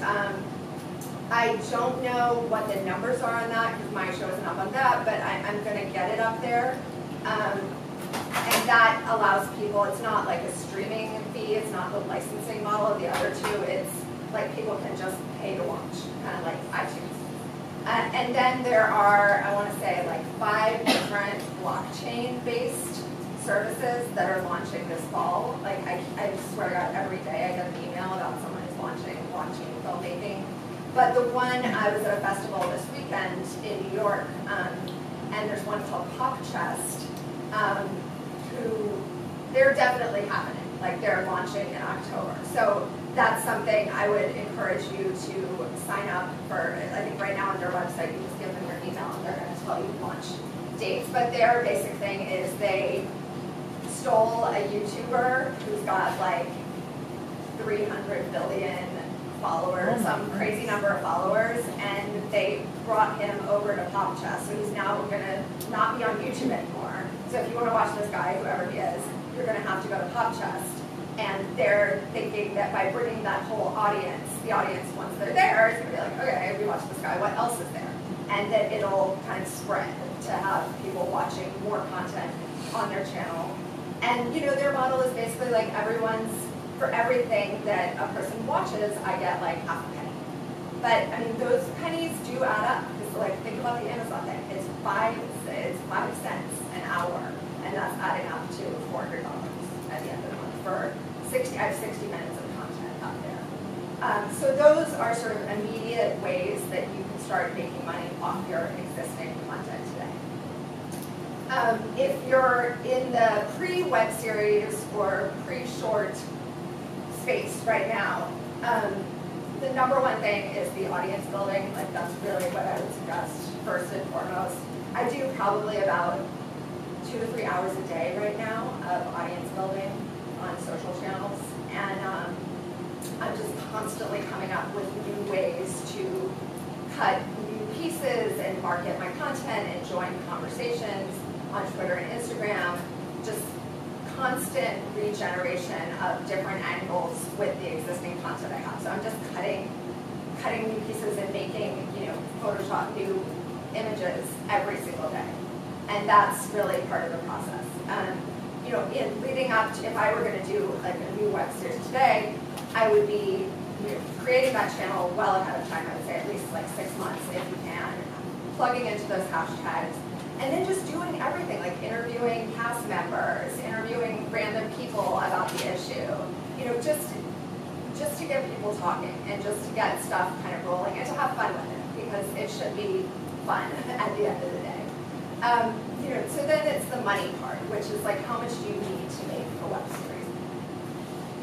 I don't know what the numbers are on that because my show isn't up on that, but I'm going to get it up there. And that allows people, it's not like a streaming fee, it's not the licensing model of the other two, it's like people can just pay to watch, kind of like iTunes. And then there are, I want to say, like 5 different blockchain-based services that are launching this fall. Like I swear to God, every day I get an email about someone who's launching blockchain filmmaking. But the one, I was at a festival this weekend in New York, and there's one called Pop Chest, who, they're definitely happening. Like they're launching in October. So that's something I would encourage you to sign up for. I think right now on their website, you just give them your email and they're going to tell you launch dates. But their basic thing is they stole a YouTuber who's got like 300 billion followers, some crazy number of followers, and they brought him over to Pop Chest. So he's now going to not be on YouTube anymore. So if you want to watch this guy, whoever he is, you're going to have to go to Pop Chest. And they're thinking that by bringing that whole audience, the audience, once they're there, is going to be like, okay, we watched this guy, what else is there? And that it'll kind of spread to have people watching more content on their channel. And their model is basically like for everything that a person watches, I get like half a penny. But I mean, those pennies do add up. Because like, think about the Amazon thing. It's 5 cents an hour, and that's adding up to $400 at the end of the month for 60. I have 60 minutes of content out there. So those are sort of immediate ways that you can start making money off your existing content today. If you're in the pre-web series or pre-short space right now, the number one thing is the audience building. Like that's really what I would suggest first and foremost. I do probably about 2 to 3 hours a day right now of audience building on social channels, and I'm just constantly coming up with new ways to cut new pieces and market my content and join conversations on Twitter and Instagram, just constant regeneration of different angles with the existing content I have. So I'm just cutting new pieces and making, Photoshop new images every single day. And that's really part of the process. In leading up to, if I were going to do like a new web series today, I would be creating that channel well ahead of time. I would say at least like 6 months if you can, plugging into those hashtags, and then just doing everything, like interviewing cast members, interviewing random people about the issue, just to get people talking and just to get stuff kind of rolling and to have fun with it, because it should be fun at the end of the day. So then it's the money part, which is like, how much do you need to make a web series?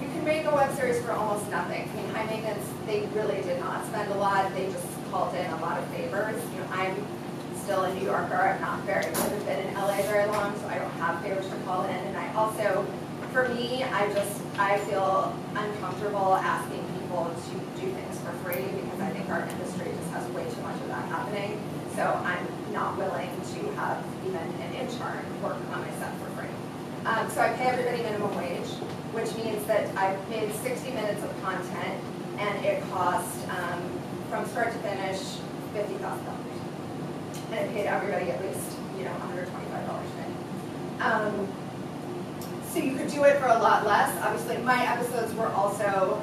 You can make a web series for almost nothing. I mean, High Maintenance, they really did not spend a lot. They just called in a lot of favors. I'm still a New Yorker. I'm not I've been in LA very long, so I don't have favors to call in. And I also, for me, I feel uncomfortable asking people to do things for free, because I think our industry just has way too much of that happening. So I'm not willing to have even an intern work on my set for free. So I pay everybody minimum wage, which means that I've made 60 minutes of content, and it cost, from start to finish, $50,000. And I paid everybody at least, $125 a day. So you could do it for a lot less. Obviously, my episodes were also,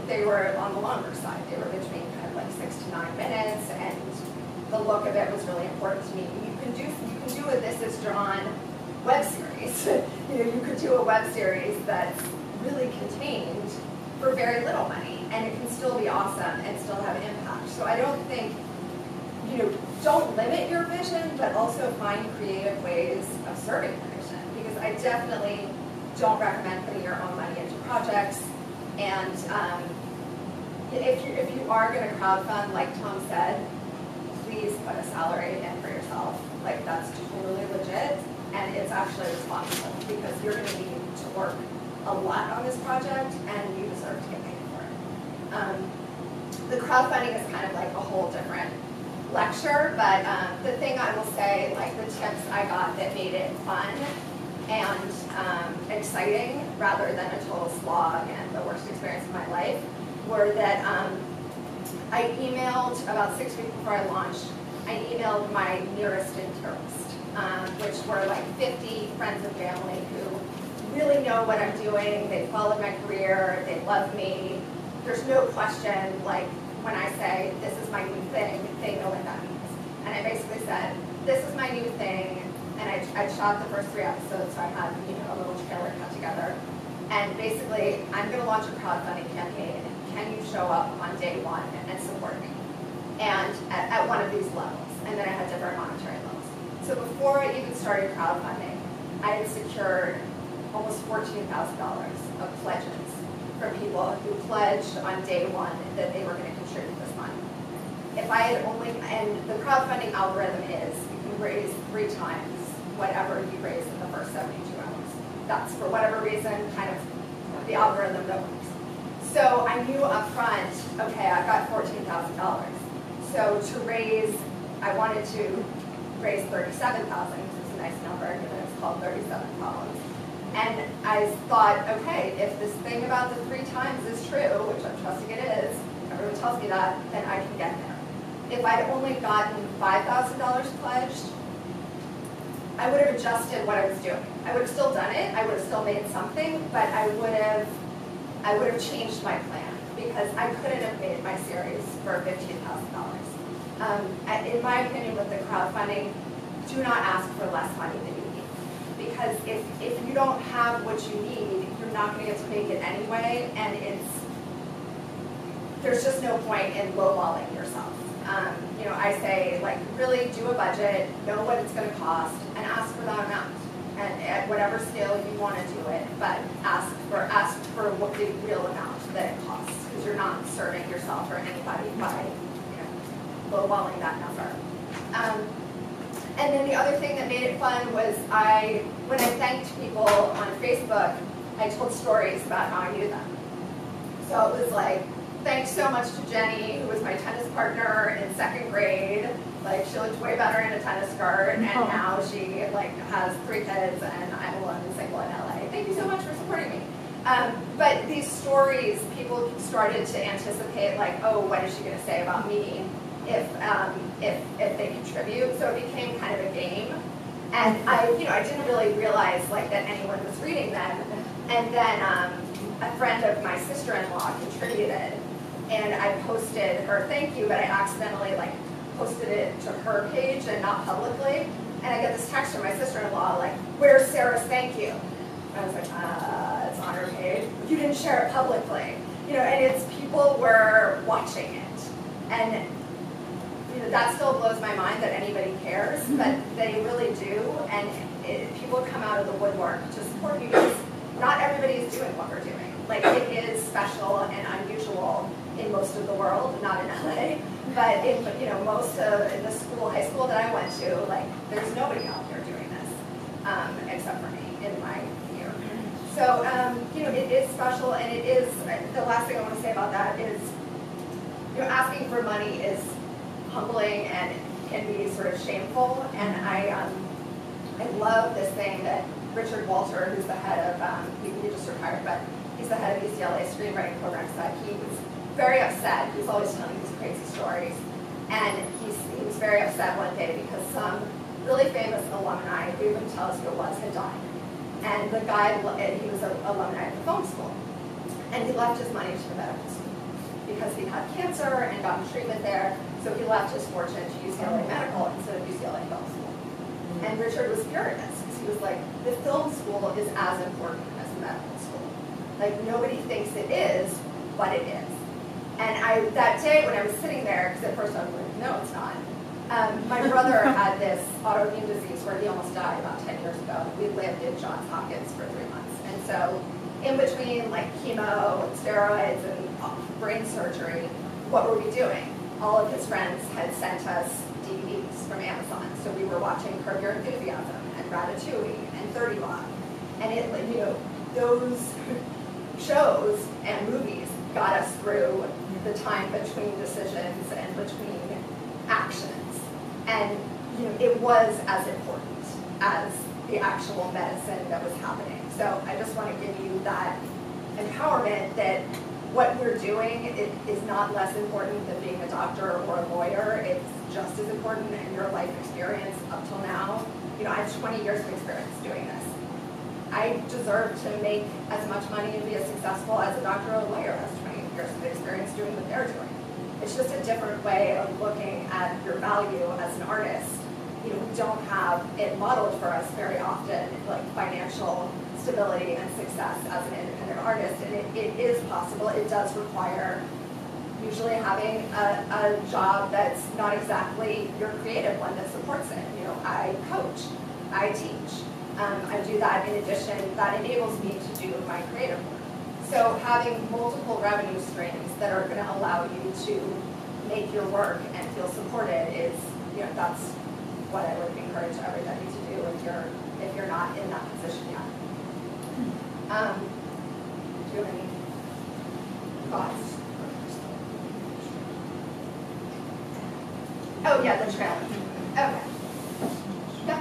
they were on the longer side. They were between kind of like 6 to 9 minutes, and the look of it was really important to me. You can do a This Is Drawn web series. You could do a web series that's really contained for very little money, and it can still be awesome and still have impact. So I don't think, don't limit your vision, but also find creative ways of serving your vision, because I definitely don't recommend putting your own money into projects. And if you are going to crowdfund, like Tom said, please put a salary in for yourself. Like, that's totally legit, and it's actually responsible, because you're going to need to work a lot on this project, and you deserve to get paid for it. The crowdfunding is kind of like a whole different lecture, but the thing I will say, like the tips I got that made it fun and exciting rather than a total slog and the worst experience of my life, were that I emailed, about 6 weeks before I launched, I emailed my nearest and dearest, which were like 50 friends and family who really know what I'm doing. They followed my career, they love me. There's no question, like, when I say, this is my new thing, they know what that means. And I basically said, this is my new thing, and I shot the first 3 episodes, so I had, a little trailer cut together. And basically, I'm gonna launch a crowdfunding campaign. Can you show up on day 1 and support me? And at one of these levels. And then I had different monetary levels. So before I even started crowdfunding, I had secured almost $14,000 of pledges from people who pledged on day 1 that they were going to contribute this money. If I had only, and the crowdfunding algorithm is, you can raise 3 times whatever you raise in the first 72 hours. That's, for whatever reason, kind of the algorithm that works. So I knew up front, okay, I've got $14,000. So to raise, I wanted to raise $37,000, which is a nice number, given it's called 37 columns. And I thought, okay, if this thing about the 3 times is true, which I'm trusting it is, everyone tells me that, then I can get there. If I'd only gotten $5,000 pledged, I would have adjusted what I was doing. I would have still done it, I would have still made something, but I would have changed my plan, because I couldn't have made my series for $15,000. In my opinion, with the crowdfunding, do not ask for less money than you need. Because if you don't have what you need, you're not going to get to make it anyway, and there's just no point in lowballing yourself. I say, like, really do a budget, know what it's going to cost, and ask for that amount. And at whatever scale you want to do it, but ask for what the real amount that it costs, because you're not serving yourself or anybody by lowballing that number. And then the other thing that made it fun was when I thanked people on Facebook, I told stories about how I knew them. So it was like, thanks so much to Jenny, who was my tennis partner in 2nd grade. Like, she looked way better in a tennis skirt, and now she like has 3 kids, and I'm alone and single in LA. Thank you so much for supporting me. But these stories, people started to anticipate, like, oh, what is she going to say about me if they contribute? So it became kind of a game, and I didn't really realize like that anyone was reading them. And then a friend of my sister-in-law contributed, and I posted her thank you, but I accidentally like posted it to her page and not publicly. And I get this text from my sister-in-law like, "Where's Sarah's thank you?" And I was like, it's on her page. You didn't share it publicly, and it's people were watching it, and that still blows my mind that anybody cares, but they really do, and people come out of the woodwork to support you because not everybody is doing what we're doing. Like, it is special and unusual in most of the world, not in LA, but in most of the high school that I went to, like, there's nobody out there doing this except for me in my year. So it is special, and it is. The last thing I want to say about that is, asking for money is humbling and can be sort of shameful. And I love this thing that Richard Walter, who's the head of, he just retired, but he's the head of UCLA's screenwriting program, said he was very upset. He was always telling these crazy stories. And he was very upset one day because some really famous alumni, who wouldn't tell us who it was, had died. And the guy, he was an alumni of the film school. And he left his money to the medical school because he had cancer and got treatment there. So he left his fortune to UCLA Medical instead of UCLA Film School. And Richard was furious because he was like, the film school is as important as the medical school. Like, nobody thinks it is, but it is. And that day when I was sitting there, because at first I was like, no, it's not. My brother had this autoimmune disease where he almost died about 10 years ago. We lived in Johns Hopkins for 3 months. And so in between like chemo and steroids and brain surgery, what were we doing? All of his friends had sent us DVDs from Amazon. So we were watching Curb Your Enthusiasm and Ratatouille and 30 Rock. And those shows and movies got us through the time between decisions and between actions. And it was as important as the actual medicine that was happening. So I just want to give you that empowerment that what we're doing is not less important than being a doctor or a lawyer. It's just as important in your life experience up till now. I have 20 years of experience doing this. I deserve to make as much money and be as successful as a doctor or a lawyer has 20 years of experience doing what they're doing. It's just a different way of looking at your value as an artist. We don't have it modeled for us very often, like financial stability and success as an independent artist, and it is possible. It does require usually having a job that's not exactly your creative one that supports it. I coach, I teach. I do that in addition, that enables me to do my creative work. So having multiple revenue streams that are going to allow you to make your work and feel supported is, that's what I would encourage everybody to do if you're not in that position yet. Do you have any thoughts? Oh yeah, the trailer. Okay. Yeah.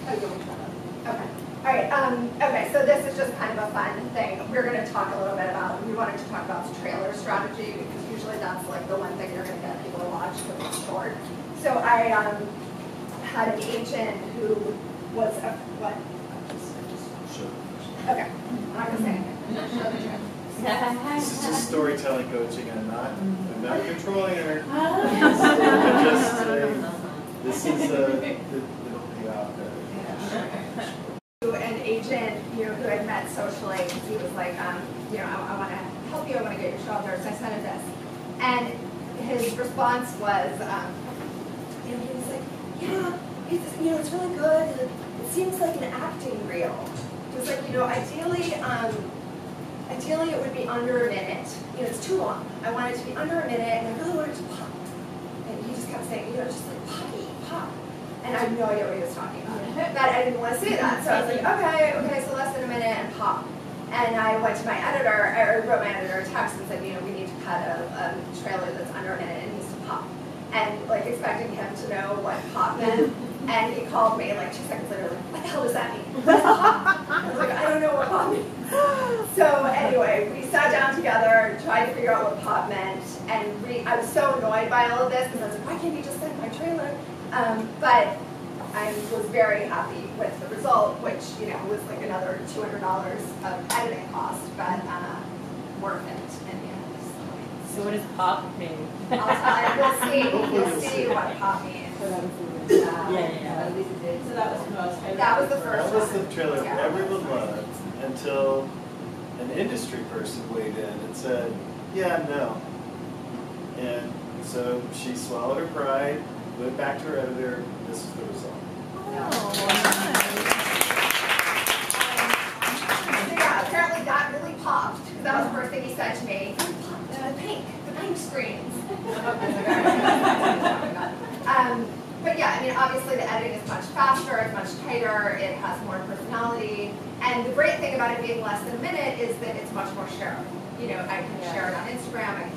Oh, you want me to try that? Okay. All right. Okay. So this is just kind of a fun thing. We're going to talk a little bit about. We wanted to talk about trailer strategy because usually that's like the one thing you're going to get people to watch because it's short. So I had an agent who was a what? Sure. Okay. I'm not going to say anything. Show the trailer. This is just storytelling coaching. I'm not controlling her. This is it'll pay off. An agent, who had met socially, because he was like, I want to help you. I want to get your show out there. So I sent him this, and his response was, he was like, yeah, it's really good. It seems like an acting reel. It was like, ideally it would be under a minute. It's too long. I want it to be under a minute, and I really want it to pop. And he just kept saying, just like poppy, pop. And I have no idea what he was talking about. But I didn't want to say that. So I was like, okay, so less than a minute and pop. And I went to my editor, or wrote my editor a text and said, you know, we need to cut a trailer that's under a minute and it needs to pop. And like expecting him to know what pop meant. And he called me like 2 seconds later, like, what the hell does that mean? What's pop? I was like, I don't know what pop means. So anyway, we sat down together, tried to figure out what pop meant, and I was so annoyed by all of this because I was like, why can't he just send my trailer? But I was very happy with the result, which, you know, was like another $200 of editing cost, but worth it in the end. So what does pop mean? You'll see what pop means. Yeah. So that was the most. That was the first That was one. the trailer Yeah. everyone loved until an industry person weighed in and said, yeah, no. And so she swallowed her pride, went back to her editor, this is the result. So yeah, apparently that really popped, because that was the first thing he said to me. The pink screens. But yeah, I mean, obviously the editing is much faster, it's much tighter, it has more personality, and the great thing about it being less than a minute is that it's much more shareable. You know, I can share it on Instagram, I can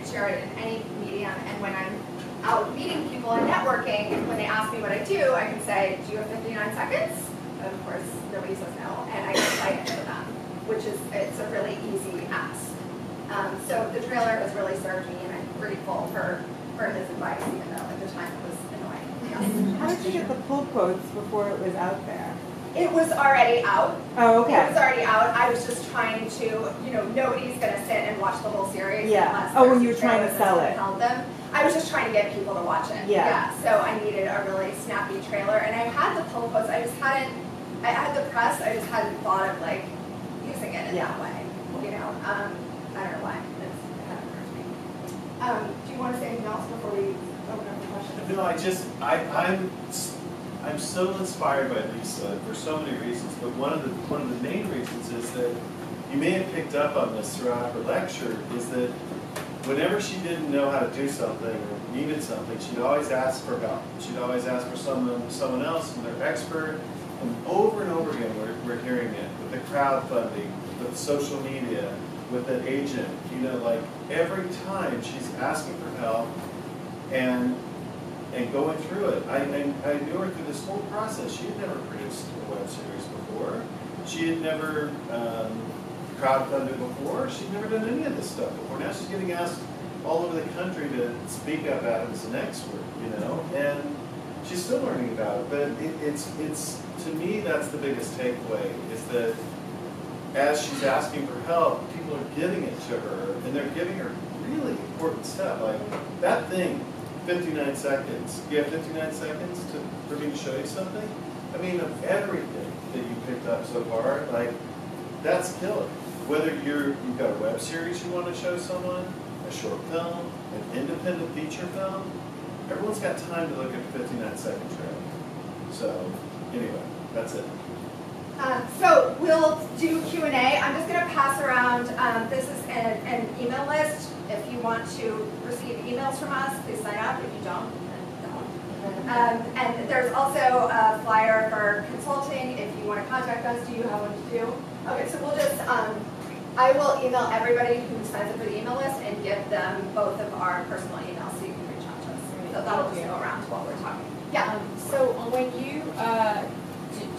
share it in any medium, and when I'm out meeting people and networking, when they ask me what I do, I can say, do you have 59 seconds? And of course, nobody says no, and I just write it for them, which is, it's a really easy ask. So the trailer has really served me, and I'm grateful for his advice, even though at the time it was annoying. Yes. How did you get the pull quotes before it was out there? It was already out. Oh, okay. It was already out. I was just trying to, you know, nobody's going to sit and watch the whole series. Yeah. Unless Oh, when there's you were a trying to trailer sell that's it. Held them. I was just trying to get people to watch it. Yeah. So I needed a really snappy trailer, and I had the pull quotes. I had the press. I just hadn't thought of like using it in that way. You know, I don't know why. It kind of occurred to me. Do you want to say anything else before we open up the questions? No, I'm so inspired by Lisa for so many reasons, but one of the main reasons is that you may have picked up on this throughout her lecture, is that whenever she didn't know how to do something or needed something, she'd always ask for help. She'd always ask for someone else, and they're expert. And over again, we're hearing it with the crowdfunding, with social media, with an agent. You know, like every time she's asking for help and going through it. I knew her through this whole process. She had never produced a web series before. She had never crowdfunded before. She'd never done any of this stuff before. Now she's getting asked all over the country to speak up at it as an expert, you know, and she's still learning about it. But it's to me, that's the biggest takeaway, is that as she's asking for help, people are giving it to her, and they're giving her really important stuff. Like that thing, 59 seconds. You have 59 seconds for me to show you something? I mean, of everything that you picked up so far, like, that's killer. Whether you've got a web series you want to show someone, a short film, an independent feature film, everyone's got time to look at a 59-second trailer. So, anyway, that's it. So we'll do Q&A. I'm just going to pass around, this is an email list. If you want to receive emails from us, please sign up. If you don't, then don't. And there's also a flyer for consulting. If you want to contact us, do you have one to do? Okay, so we'll just, I will email everybody who signs up for the email list and give them both of our personal emails so you can reach out to us. So that'll just go around while we're talking. Yeah. So when you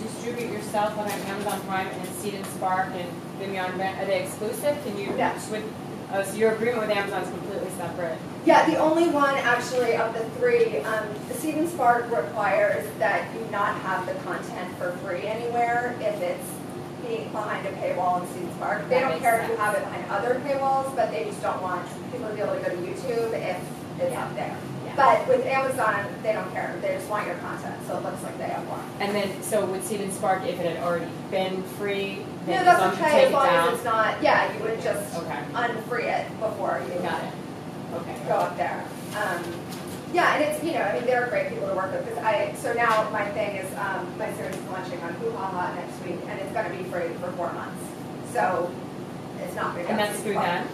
distribute yourself on Amazon Prime and Seed and Spark and Vimeo on Demand, are they exclusive? Can you switch? Oh, so your agreement with Amazon is completely separate. Yeah, the only one actually of the three, the Seed and Spark requires that you not have the content for free anywhere if it's being behind a paywall in Seed and Spark. They don't care if you have it behind other paywalls, but they just don't want people to be able to go to YouTube if it's up there. But with Amazon, they don't care. They just want your content, so it looks like they have one. And then, so with Seed and Spark, if it had already been free, No, then that's you okay, take as long it down? as it's not, yeah, you would just Okay. unfree it before you Got it. Okay. go up there. Yeah, and it's, you know, I mean, they're great people to work with. So now my thing is, my series is launching on Hoo-Ha-Ha next week, and it's going to be free for 4 months. So it's not going to And that's through them?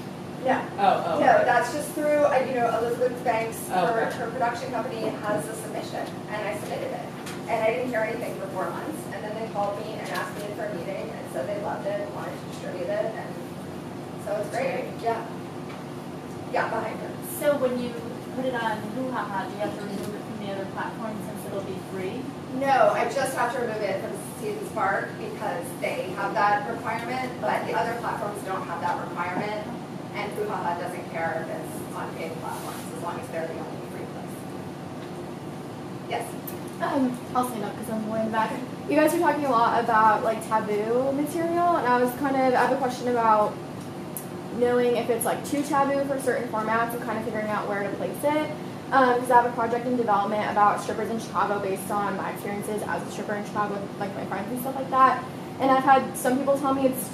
Yeah. Oh. No, that's just through, Elizabeth Banks, Oh, her okay. production company has a submission, and I submitted it. And I didn't hear anything for 4 months, and then they called me and asked me for a meeting, and said they loved it and wanted to distribute it, and so it's great. Yeah. Yeah, behind her. So when you put it on Hoo Ha Ha, do you have to remove it from the other platforms since it'll be free? No, I just have to remove it from Stevie Spark because they have that requirement, but the other platforms don't have that requirement, and Hoo Ha Ha doesn't care if it's on paid platforms, as long as they're the only free place. Yes? I'll stand up because I'm way in the back. You guys were talking a lot about like taboo material, and I have a question about knowing if it's like too taboo for certain formats and kind of figuring out where to place it. Because I have a project in development about strippers in Chicago based on my experiences as a stripper in Chicago with like my friends and stuff like that. And I've had some people tell me it's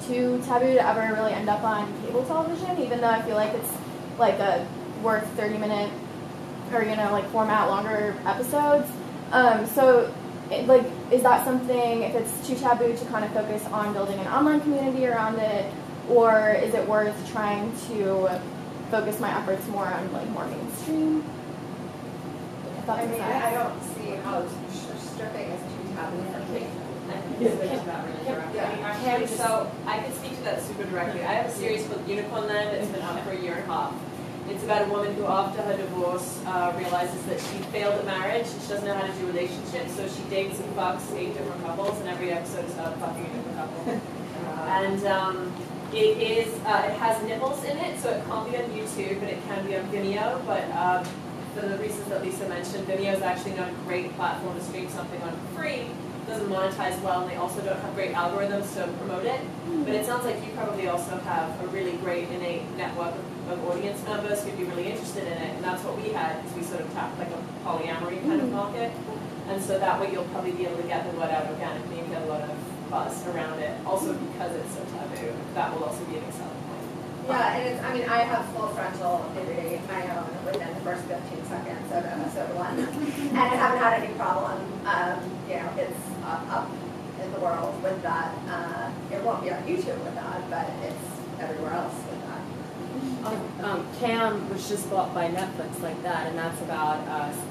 too taboo to ever really end up on cable television, even though I feel like it's like a worth 30-minute or like format longer episodes. Is that something, if it's too taboo, to kind of focus on building an online community around it, or is it worth trying to focus my efforts more on like more mainstream? I mean, I don't see how stripping is too taboo for me. So I can speak to that super directly. I have a series called Unicorn Land that's been up for a year and a half. It's about a woman who, after her divorce, realizes that she failed at marriage. She doesn't know how to do relationships, so she dates and fucks 8 different couples, and every episode is her fucking a different couple. And it has nipples in it, so it can't be on YouTube, but it can be on Vimeo. But for the reasons that Lisa mentioned, Vimeo is actually not a great platform to stream something on for free. It doesn't monetize well, and they also don't have great algorithms to promote it. But it sounds like you probably also have a really great innate network of audience members who'd be really interested in it, and that's what we had, because we sort of tapped like a polyamory kind of market. And so that way you'll probably be able to get the word out organically and get a lot of buzz around it. Also because it's so taboo, that will also be an exciting point. Yeah, and I have full frontal nudity, my own, within the first 15 seconds of episode 1. And I haven't had any problem. It's up in the world with that. It won't be on YouTube with that, but it's everywhere else with that. Cam was just bought by Netflix like that, and that's about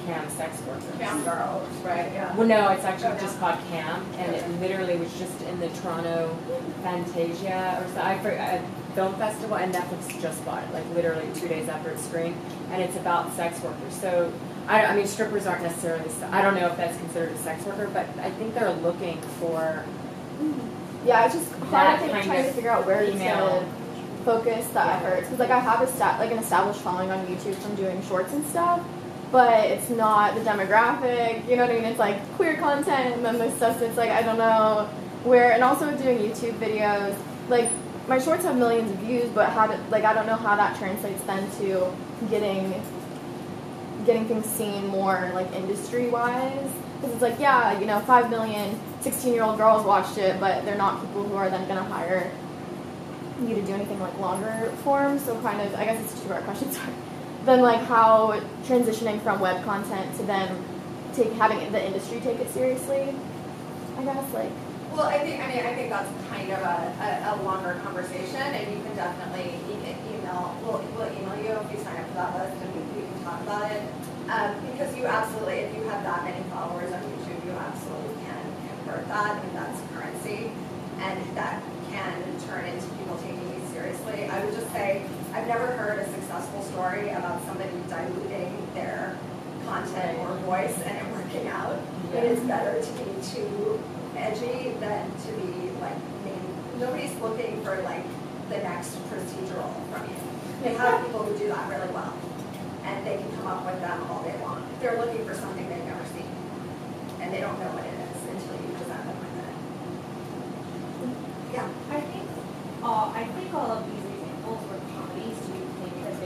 Cam sex workers. Cam girls, right? Yeah. Well, no, it's actually just called Cam, and it literally was just in the Toronto Fantasia or so. I forget, film festival, and Netflix just bought it, like literally 2 days after it screened, and it's about sex workers. So, I mean, strippers aren't necessarily, I don't know if that's considered a sex worker, but I think they're looking for Yeah, it's just that hard kind trying to of figure out where female- to focus the efforts. Because like I have an established following on YouTube from doing shorts and stuff, but it's not the demographic, you know what I mean? It's like queer content and then this stuff, so it's like I don't know where, and also doing YouTube videos, like my shorts have millions of views, but I don't know how that translates then to getting things seen more like industry wise, because it's like 5 million 16-year-old girls watched it, but they're not people who are then going to hire you to do anything like longer form. So kind of, I guess it's a two-part question, sorry. Then like how transitioning from web content to then having the industry take it seriously, I guess, like. Well, I think that's kind of a longer conversation, and you can definitely email. We'll email you if you sign up for that list, and we can talk about it. Because you absolutely, if you have that many followers on YouTube, you absolutely can convert that, and that's currency, and that can turn into people taking you seriously. I would just say I've never heard a successful story about somebody diluting their content or voice and it working out. It is better to be too edgy than to be like nobody's looking for like the next procedural from you. They have people who do that really well, and they can come up with them all day long. They're looking for something they've never seen, and they don't know what it is until you present them with it. Yeah. I think all of these examples were comedies. Do you think that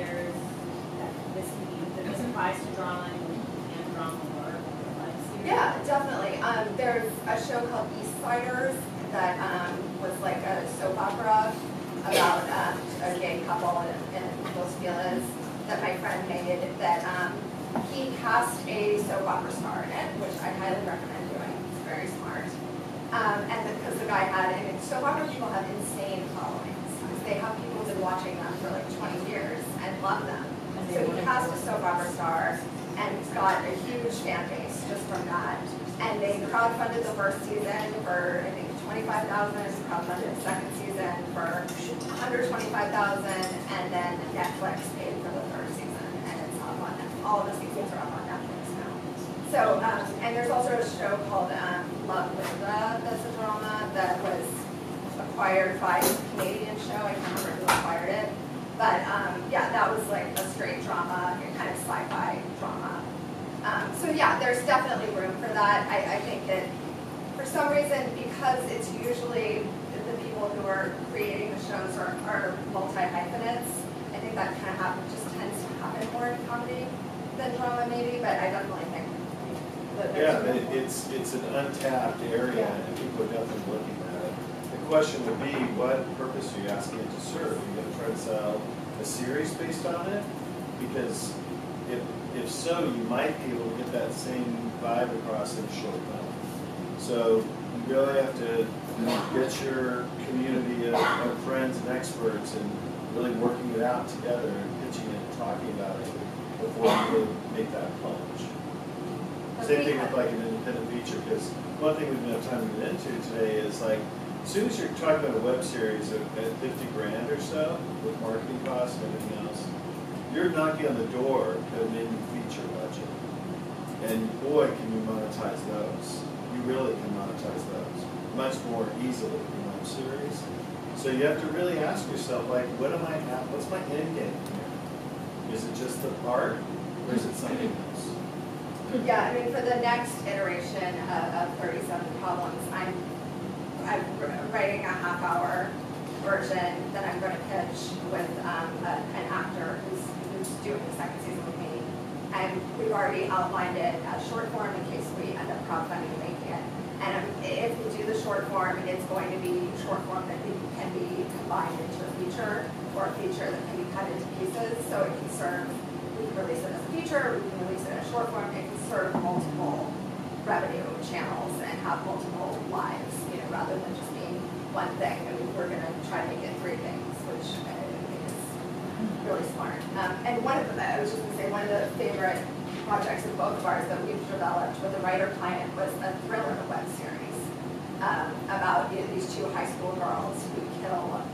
this applies to drama and drama or like series? Yeah, definitely. There's a show called Eastsiders that was like a soap opera about a gay couple in Los Feliz that my friend made. That he cast a soap opera star in it, which I highly recommend doing. It's very smart. And because the guy had, and soap opera people have insane followings. they have people who've been watching them for like 20 years and love them. And So they he wanna cast go. a soap opera star, and he's got a huge fan base just from that. And they crowdfunded the first season for, I think, $25,000, crowdfunded the second season for $125,000, and then Netflix paid for the third season, and it's up on Netflix. All the seasons are up on Netflix now. So, and there's also a show called Love Linda that's a drama that was acquired by a Canadian show. I can't remember who acquired it. But yeah, that was like a straight drama, kind of sci-fi drama. So yeah, there's definitely room for that. I think that for some reason, because it's usually the people who are creating the shows are multi-hyphenates, I think that kind of just tends to happen more in comedy than drama maybe, but I definitely think that Yeah, there's but it's an untapped area, and people are definitely looking at it. The question would be, what purpose are you asking it to serve? Are you going to try to sell a series based on it? Because if so, you might be able to get that same vibe across in a short film. So you really have to get your community of friends and experts and really working it out together and pitching it and talking about it before you really make that plunge. Same thing with like an independent feature, because one thing we didn't have time to get into today is like, as soon as you're talking about a web series at 50 grand or so with marketing costs and everything else, you're knocking on the door of an indie feature budget. And boy, can you monetize those. You really can monetize those much more easily than web series. So you have to really ask yourself, like, what's my end game here? Is it just the art, or is it something else? Yeah, I mean, for the next iteration of 37 Problems, I'm writing a half-hour version that I'm going to pitch with an actor who's doing the second season with me. And we've already outlined it as short form in case we end up crowdfunding and making it. And if we do the short form, it's going to be short form that can be combined into a feature, or a feature that can be cut into pieces, so it can serve. We can release it as a feature, we can release it as short form, it can serve multiple revenue channels and have multiple lives, rather than just being one thing. I mean, we're going to try to make it three things, which I think is really smart. And one of them, I was just going to say, one of the favorite projects of both of ours that we've developed with a writer client was a thriller web series about these two high school girls who kill one of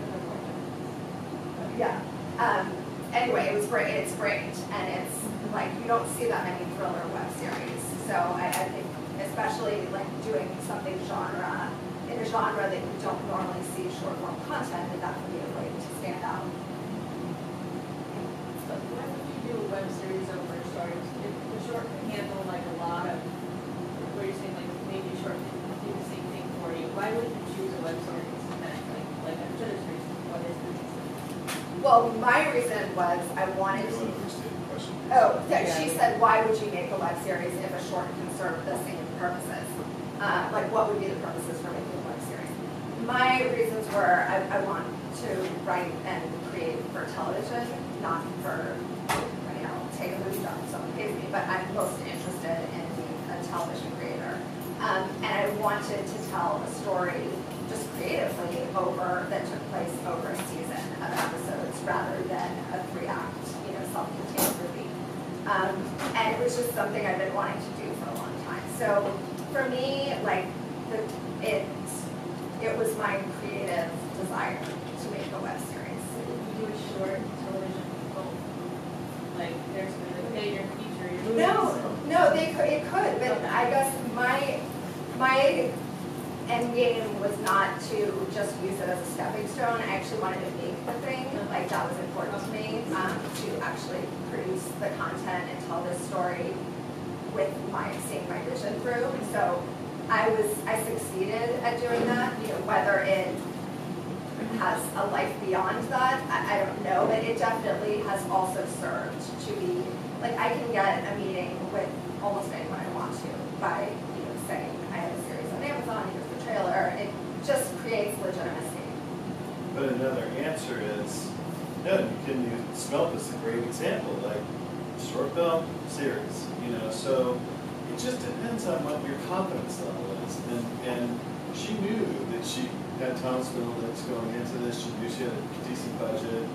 their boyfriends. Yeah. Anyway, it was great. It's great, and it's like you don't see that many thriller web series. So I think, especially like doing something in a genre that you don't normally see short form content, that would be a way to stand out. But why would you do a web series over a short? If the short can handle like a lot of, where you're saying like maybe a short can do the same thing for you, why would you choose a web series? Like I'm sure there's reasons. What is the reason? Well, my reason was I wanted You to. want to restate the question? Oh, yeah, she said, why would you make a web series if a short can serve the same purposes? Like, what would be the purposes for making a web series? My reasons were I want to write and create for television, not for, take a movie job if someone pays me, but I'm most interested in being a television creator. And I wanted to tell a story just creatively that took place over a season of episodes rather than a 3-act, self-contained movie. And it was just something I've been wanting to do for a long time. So for me, like, it was my creative desire to make a web series. So if you do a short television both, like there's a bigger feature. No, it could, but I guess my end game was not to just use it as a stepping stone. I actually wanted to make the thing, like that was important to me, to actually produce the content and tell this story with seeing my vision through. So I succeeded at doing that, whether it has a life beyond that, I don't know, but it definitely has also served to be, like I can get a meeting with almost anyone I want to by, saying I have a series on Amazon, here's the trailer, it just creates legitimacy. But another answer is, you smell this a great example, like short film, series, so it just depends on what your confidence level is. And she knew that she had Thomasville that's going into this. She knew she had a decent budget.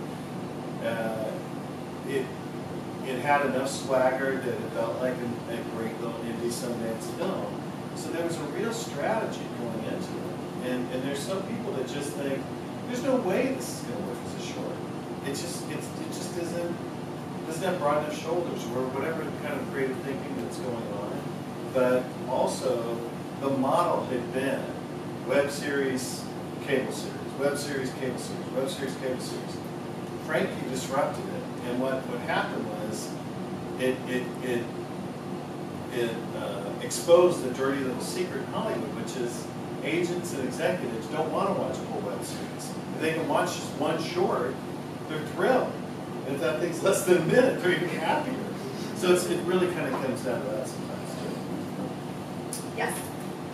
It had enough swagger that it felt like a great little indie Sundance film. So there was a real strategy going into it. And there's some people that just think, there's no way this is going to work as a short. It just doesn't have broad enough shoulders or whatever kind of creative thinking that's going on. But also, the model had been web series, cable series, web series, cable series, web series, cable series. Frankie disrupted it. And what happened was, it exposed the dirty little secret in Hollywood, which is agents and executives don't want to watch a whole web series. If they can watch just one short, they're thrilled. And if that thing's less than a minute, they're even happier. So it really kind of comes down to that sometimes too. Yes.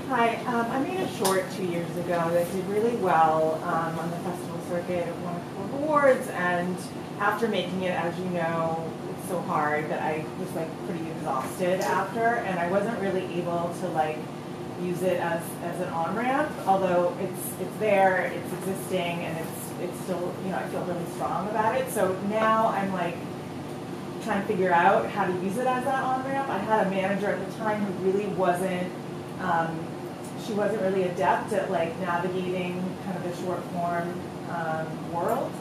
Hi, I made a short 2 years ago that did really well on the festival circuit. It won a couple of awards, and after making it, as you know, it's so hard that I was like pretty exhausted after, and I wasn't really able to like use it as an on-ramp, although it's there, it's existing, and it's still, you know, I feel really strong about it. So now I'm like trying to figure out how to use it as that on-ramp. I had a manager at the time who really wasn't, she wasn't really adept at like navigating kind of the short form world.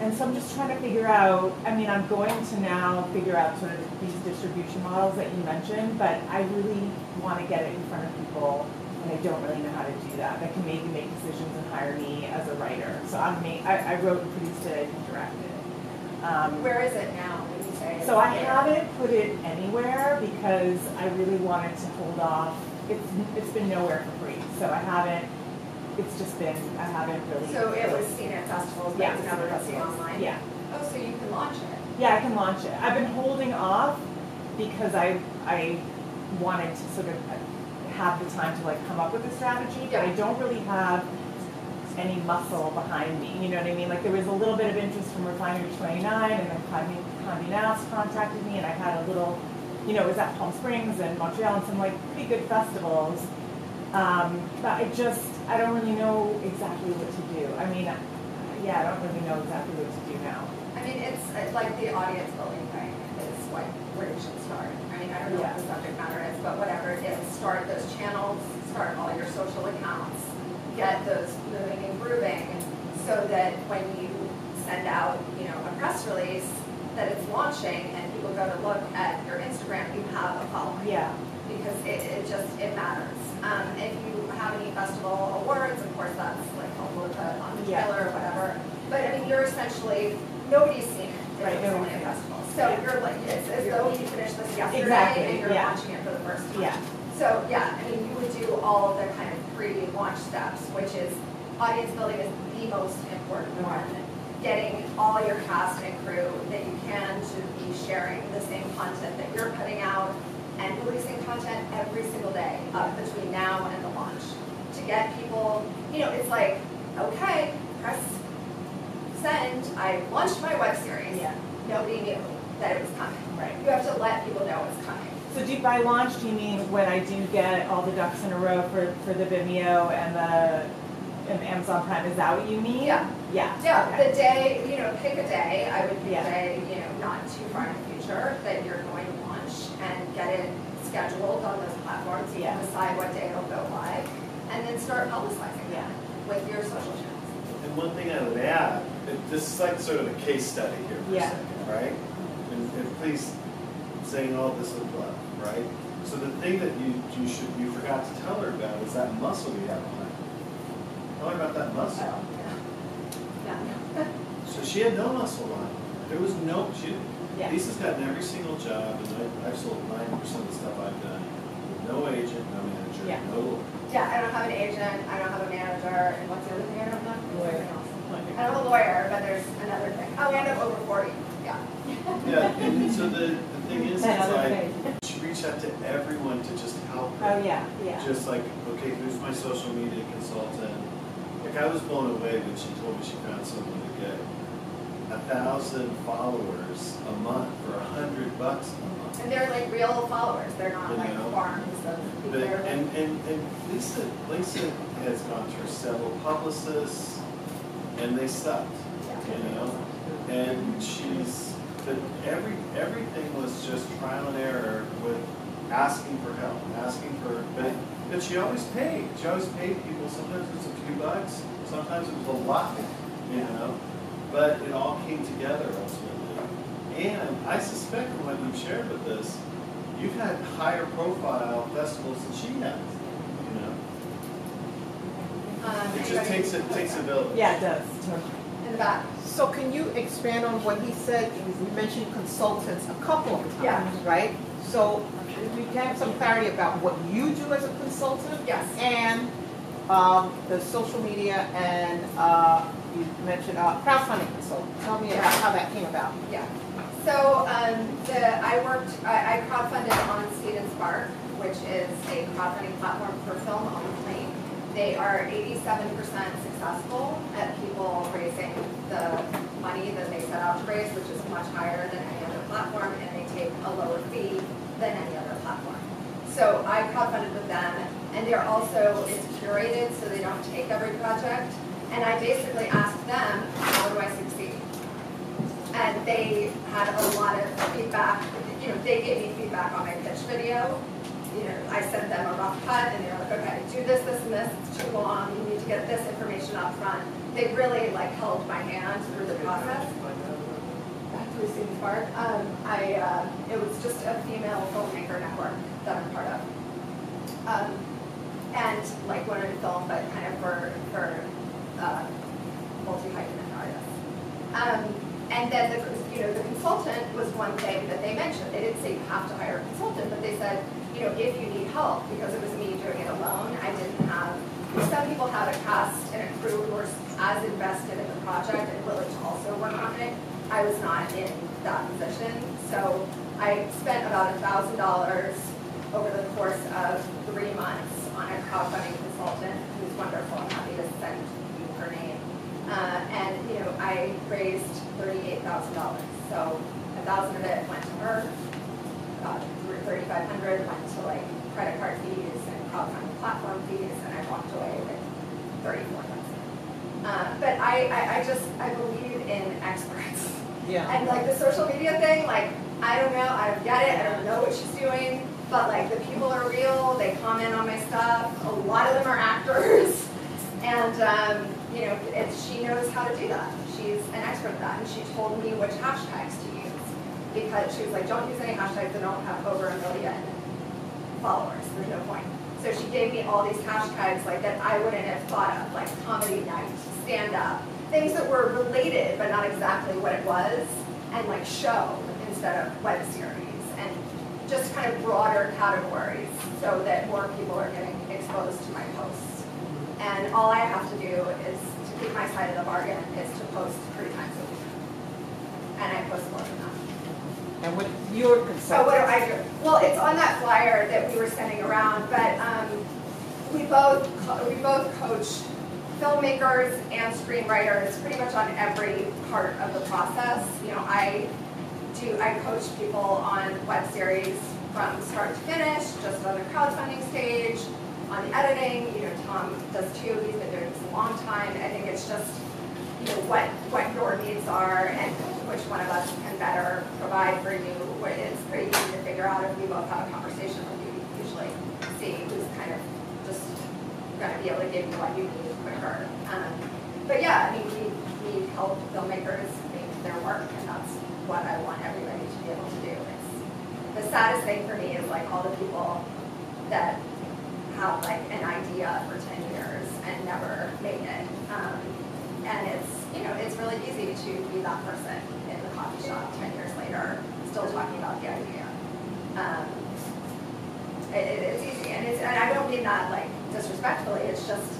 And so I'm just trying to figure out, I mean, I'm going to now figure out sort of these distribution models that you mentioned, but I really want to get it in front of people, and I don't really know how to do that. That can maybe make decisions and hire me as a writer. So I wrote and produced it and directed it. Where is it now, when you say? So I haven't put it anywhere because I really wanted to hold off. It's been nowhere for free, so I haven't. It's just been, I haven't really. So it was seen at festivals, but Yeah, it's never been seen online? Yeah. Oh, so you can launch it? Yeah, I can launch it. I've been holding off because I wanted to sort of have the time to like come up with a strategy, but I don't really have any muscle behind me. You know what I mean? Like there was a little bit of interest from Refinery 29, and then Condé Nast contacted me, and I had a little, you know, it was at Palm Springs and Montreal and some like pretty good festivals. But I don't really know exactly what to do. I mean, yeah, I don't really know exactly what to do now. I mean, it's like the audience building thing is where you should start. I mean, I don't know what the subject matter is, but whatever it is, start those channels, start all your social accounts, get those moving and grooving, so that when you send out, you know, a press release that it's launching and people go to look at your Instagram, you have a following. Yeah. Because it matters. If you have any festival awards, of course that's like helpful on the trailer or whatever. But I mean, you're essentially, nobody's seen it. Right, It's only a festival. So you're like, it's as though you finished this yesterday and you're launching it for the first time. Yeah. So yeah, I mean, you would do all the kind of pre-launch steps, which is audience building is the most important one. Getting all your cast and crew that you can to be sharing the same content that you're putting out, and releasing content every single day up between now and the launch. To get people, you know, it's like, okay, press send, I launched my web series. Yeah. Nobody knew that it was coming. Right. You have to let people know it's coming. So by launch, do you mean when I do get all the ducks in a row for the Vimeo and the Amazon Prime? Is that what you mean? Yeah. Yeah. Yeah, Okay. the day, you know, pick a day, I would pick a day, you know, not too far in the future that you're going to launch and get it scheduled on those platforms. You can decide what day it'll go live and then start publicizing it with your social channels. And one thing I would add, this is like sort of a case study here for a second, right? And please, saying all this with love, right? So the thing that you forgot to tell her about is that muscle you have behind her. Tell her about that muscle. So she had no muscle behind her. There was no, Lisa's gotten every single job, and I've sold 90% of the stuff I've done with no agent, no manager, no lawyer. Yeah, I don't have an agent, I don't have a manager, and what's the other thing I don't have? Lawyer. I don't have a lawyer, but there's another thing. Oh, and I'm over 40, yeah. Yeah, and so the thing is, it's like, she reached out to everyone to just help her. Oh, yeah. Just like, okay, who's my social media consultant? Like, I was blown away when she told me she found someone to get 1,000 followers a month for $100 a month. And they're like real followers. They're not You like know? farms of people. But, that are like- and Lisa has gone through several publicists, and they sucked, you know. And but everything was just trial and error with asking for help, but she always paid. She always paid people. Sometimes it was a few bucks, sometimes it was a lot, you know. But it all came together ultimately. And I suspect from what you've shared with us, you've had higher profile festivals than she has, you know. It just takes a village. Yeah, it does. In the back. So can you expand on what he said? He mentioned consultants a couple of times, Yeah. right? So we can have some clarity about what you do as a consultant Yes. and the social media and you mentioned crowdfunding consultant. Tell me about how that came about. Yeah. So I crowdfunded on Stevens Spark, which is a crowdfunding platform for film only. They are 87% successful at people raising the money that they set out to raise, which is much higher than any other platform, and they take a lower fee than any other platform. So I crowdfunded with them, and they're also, it's curated so they don't take every project. And I basically asked them, how do I succeed? And they had a lot of feedback. You know, they gave me feedback on my pitch video. You know, I sent them a rough cut, and they were like, okay, do this, this, and this. It's too long. You need to get this information up front. They really like held my hand through the process. Back to Stevens Spark. It was just a female filmmaker network that I'm part of. And like women in film, but kind of for multi-hyphenate artists. And then the consultant was one thing that they mentioned. They didn't say you have to hire a consultant, but they said, you know, if you need help, because it was me doing it alone, I didn't have. Some people have a cast and a crew who are as invested in the project and willing to also work on it. I was not in that position, so I spent about $1,000 over the course of 3 months on a crowdfunding consultant who's wonderful. I'm happy to send you her name. And you know, I raised $38,000. So $1,000 of it went to her. About $3,500 went to like credit card fees and crowdfunding platform fees, and I walked away with $34,000. But I believe in experts. Yeah. And like the social media thing, like I don't know, I don't get it, I don't know what she's doing, but like the people are real, they comment on my stuff, a lot of them are actors, and you know, she knows how to do that. She's an expert at that, and she told me which hashtags to use, because she was like, don't use any hashtags that don't have over 1 million followers, there's no point. So she gave me all these hashtags like that I wouldn't have thought of, like comedy night, stand up, things that were related but not exactly what it was, and like show instead of web series, and just kind of broader categories so that more people are getting exposed to my posts. And all I have to do is to keep my side of the bargain is to post 3 times a week. And I post more than that. And what is your So consultant? what do I do? Well, it's on that flyer that we were sending around, but we both coach filmmakers and screenwriters pretty much on every part of the process. You know, I coach people on web series from start to finish, just on the crowdfunding stage, on the editing. You know, Tom does too. He's been doing this a long time. I think it's just, you know, what your needs are and which one of us can better provide for you. It's pretty easy to figure out if we both have a conversation with you. Usually see who's kind of just going to be able to give you what you need quicker. But yeah, I mean, we need help filmmakers make their work, and that's what I want everybody to be able to do. It's the saddest thing for me is like all the people that have like an idea for 10 years and never made it. And it's, you know, it's really easy to be that person in the coffee shop 10 years later, still talking about the idea. It's easy, and I don't mean that like disrespectfully. It's just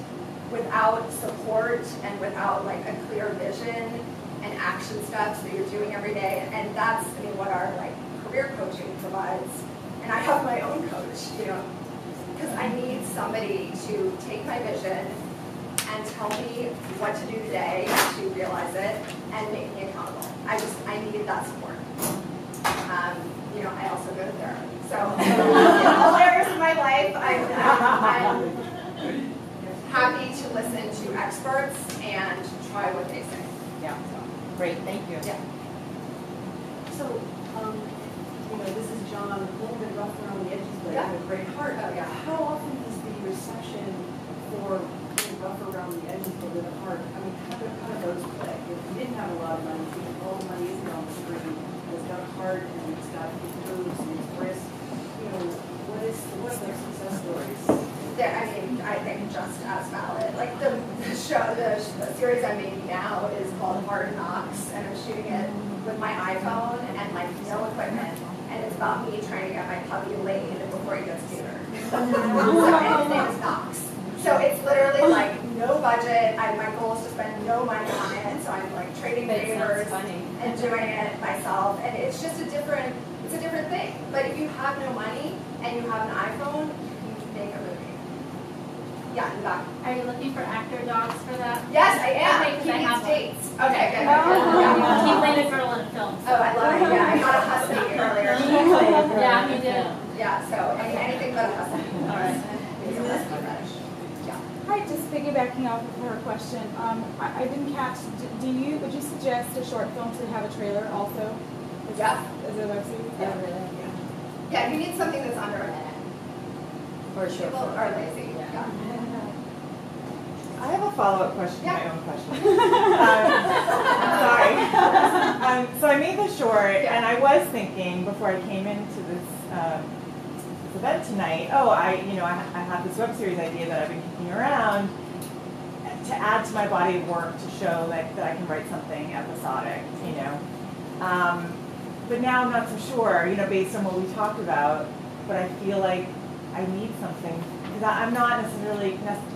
without support and without like a clear vision and action steps that you're doing every day, and that's, I mean, what our like career coaching provides. And I have my own coach, you know, because I need somebody to take my vision and tell me what to do today to realize it and make me accountable. I needed that support. You know, I also go to therapy. So in all areas of my life, I'm happy to listen to experts and try what they say. Yeah. Great. Thank you. Yeah. So, you know, this is John, a little bit rough around the edges, but Yeah. with a great heart. Oh, yeah. How often is the reception for being rough around the edges but with a heart? I mean, how do those play? If you didn't have a lot of money, if all the money isn't on the screen, and it's got a heart and it's got moves and it's brisk, you know, what's their success stories? I mean, I think just as valid. Like the series I'm making now is called Hard Knocks, and I'm shooting it with my iPhone and like no equipment, and it's about me trying to get my puppy laid before he gets neutered. And his name is Knox. So it's literally like no budget. My goal is to spend no money on it, so I'm like trading favors and doing it myself, and it's just a different thing. But if you have no money and you have an iPhone, you can make a movie. Yeah, in the back. Are you looking for actor dogs for that? Yes, I am. Okay, 'cause He I needs have one. dates. Okay, good. Yeah, he Yeah. played a girl in a film. Oh, I love it. Yeah, I got a husky earlier. Yeah, he did. Yeah, so anything but a husky. All right. He's a husky reddish. Yeah. Hi, just piggybacking off of her question. I didn't catch. Would you suggest a short film to have a trailer also? Yeah. As a web series? Yeah. Yeah, you need something that's under a minute. For sure. People are lazy. Yeah. Yeah. I have a follow-up question Yeah. to my own question. Sorry. So I made the short, and I was thinking before I came into this event tonight, I have this web series idea that I've been kicking around to add to my body of work to show that I can write something episodic, you know. But now I'm not so sure, based on what we talked about, but I feel like I need something. Because I'm not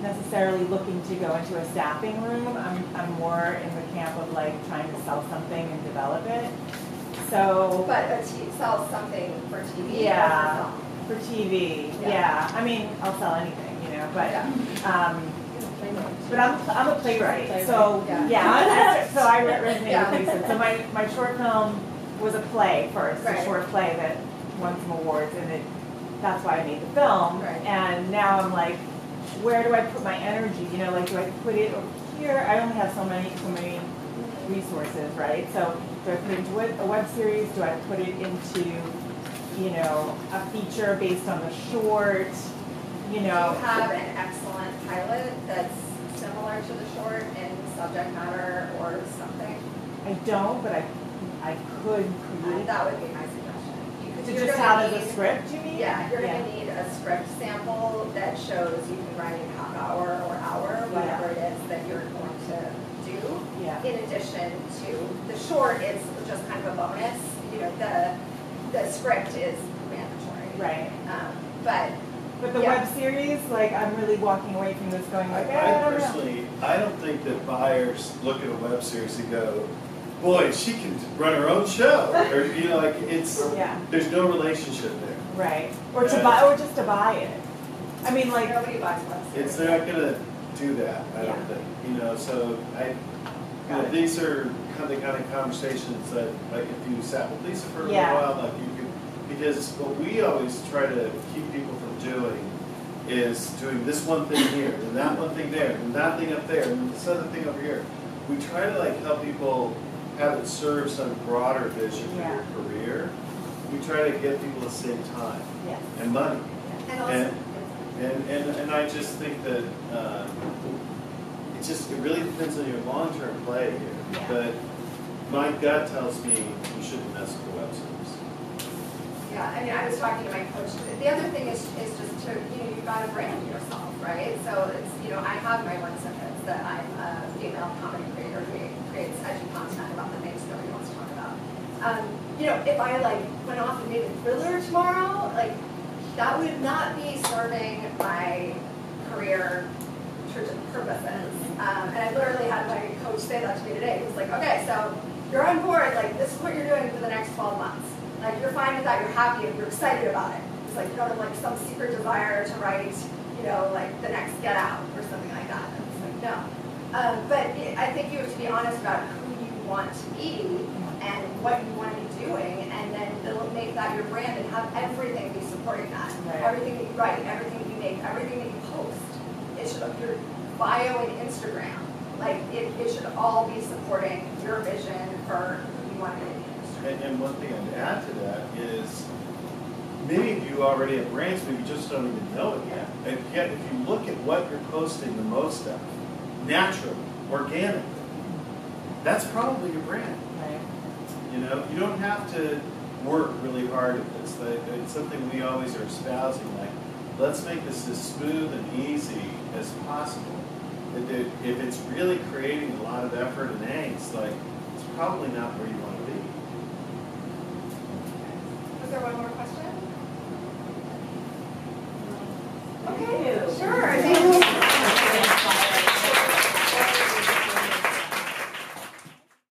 necessarily looking to go into a staffing room. I'm more in the camp of like trying to sell something and develop it. So. But sell something for TV. Yeah. Or For TV. Yeah. I mean, I'll sell anything, but I'm a playwright. So so I resonated with Lisa. So my short film was a play first, a short play that won some awards, and that's why I made the film. Right. And now I'm like, where do I put my energy? Do I put it over here? I only have so many resources, right? So do I put it into a web series? Do I put it into, a feature based on the short? Do you have an excellent pilot that's similar to the short in subject matter or something? I don't, but I could create. That would be my suggestion. To just have as a script, you mean? Yeah, you're going to need a script sample that shows you can write in half hour or hour, whatever it is that you're going to do. Yeah. In addition to the short is just kind of a bonus. The script is mandatory. Right. But the web series, I'm really walking away from this going like, I don't think that buyers look at a web series and go, boy, she can run her own show. Or, there's no relationship there. Right. Or just to buy it. I mean, nobody buys web series. They're not going to do that, I don't think. So these are the kind of conversations that, if you sat with Lisa for a little while, you could, because what we always try to keep people from doing is doing this one thing here, and that one thing there, and that thing up there, and this other thing over here. We try to help people have it serve some broader vision for your career. We try to get people to save time and money. And also, and I just think that it really depends on your long-term play here. Yeah. But my gut tells me you shouldn't mess with the web series. Yeah, I was talking to my coach. The other thing is just to, you've got to brand yourself, right? So it's, I have my one sentence that I'm a female comedy creator who creates edgy content about the things nobody wants to talk about. If I went off and made a thriller tomorrow, that would not be serving my career purposes. And I literally had my coach say that to me today. He was like, okay, so you're on board, this is what you're doing for the next 12 months. You're fine with that, you're happy, and you're excited about it. It's you don't have some secret desire to write, the next Get Out or something like that. No. I think you have to be honest about who you want to be and what you want to be doing, and then make that your brand and have everything be supporting that. Right. Everything that you write, everything that you make, everything that you post. It should, your bio and Instagram, like it should all be supporting your vision for who you want to be in the industry. And one thing I'd add to that is, many of you already have brands, but you just don't even know it yet. And yet, if you look at what you're posting the most of, naturally, organically, that's probably your brand. Right. You know, you don't have to work really hard at this. It's something we always are espousing, like, let's make this as smooth and easy as possible. If it's really creating a lot of effort and angst, like, it's probably not where you want to be. Was there one more question? Thank you. Sure. Thank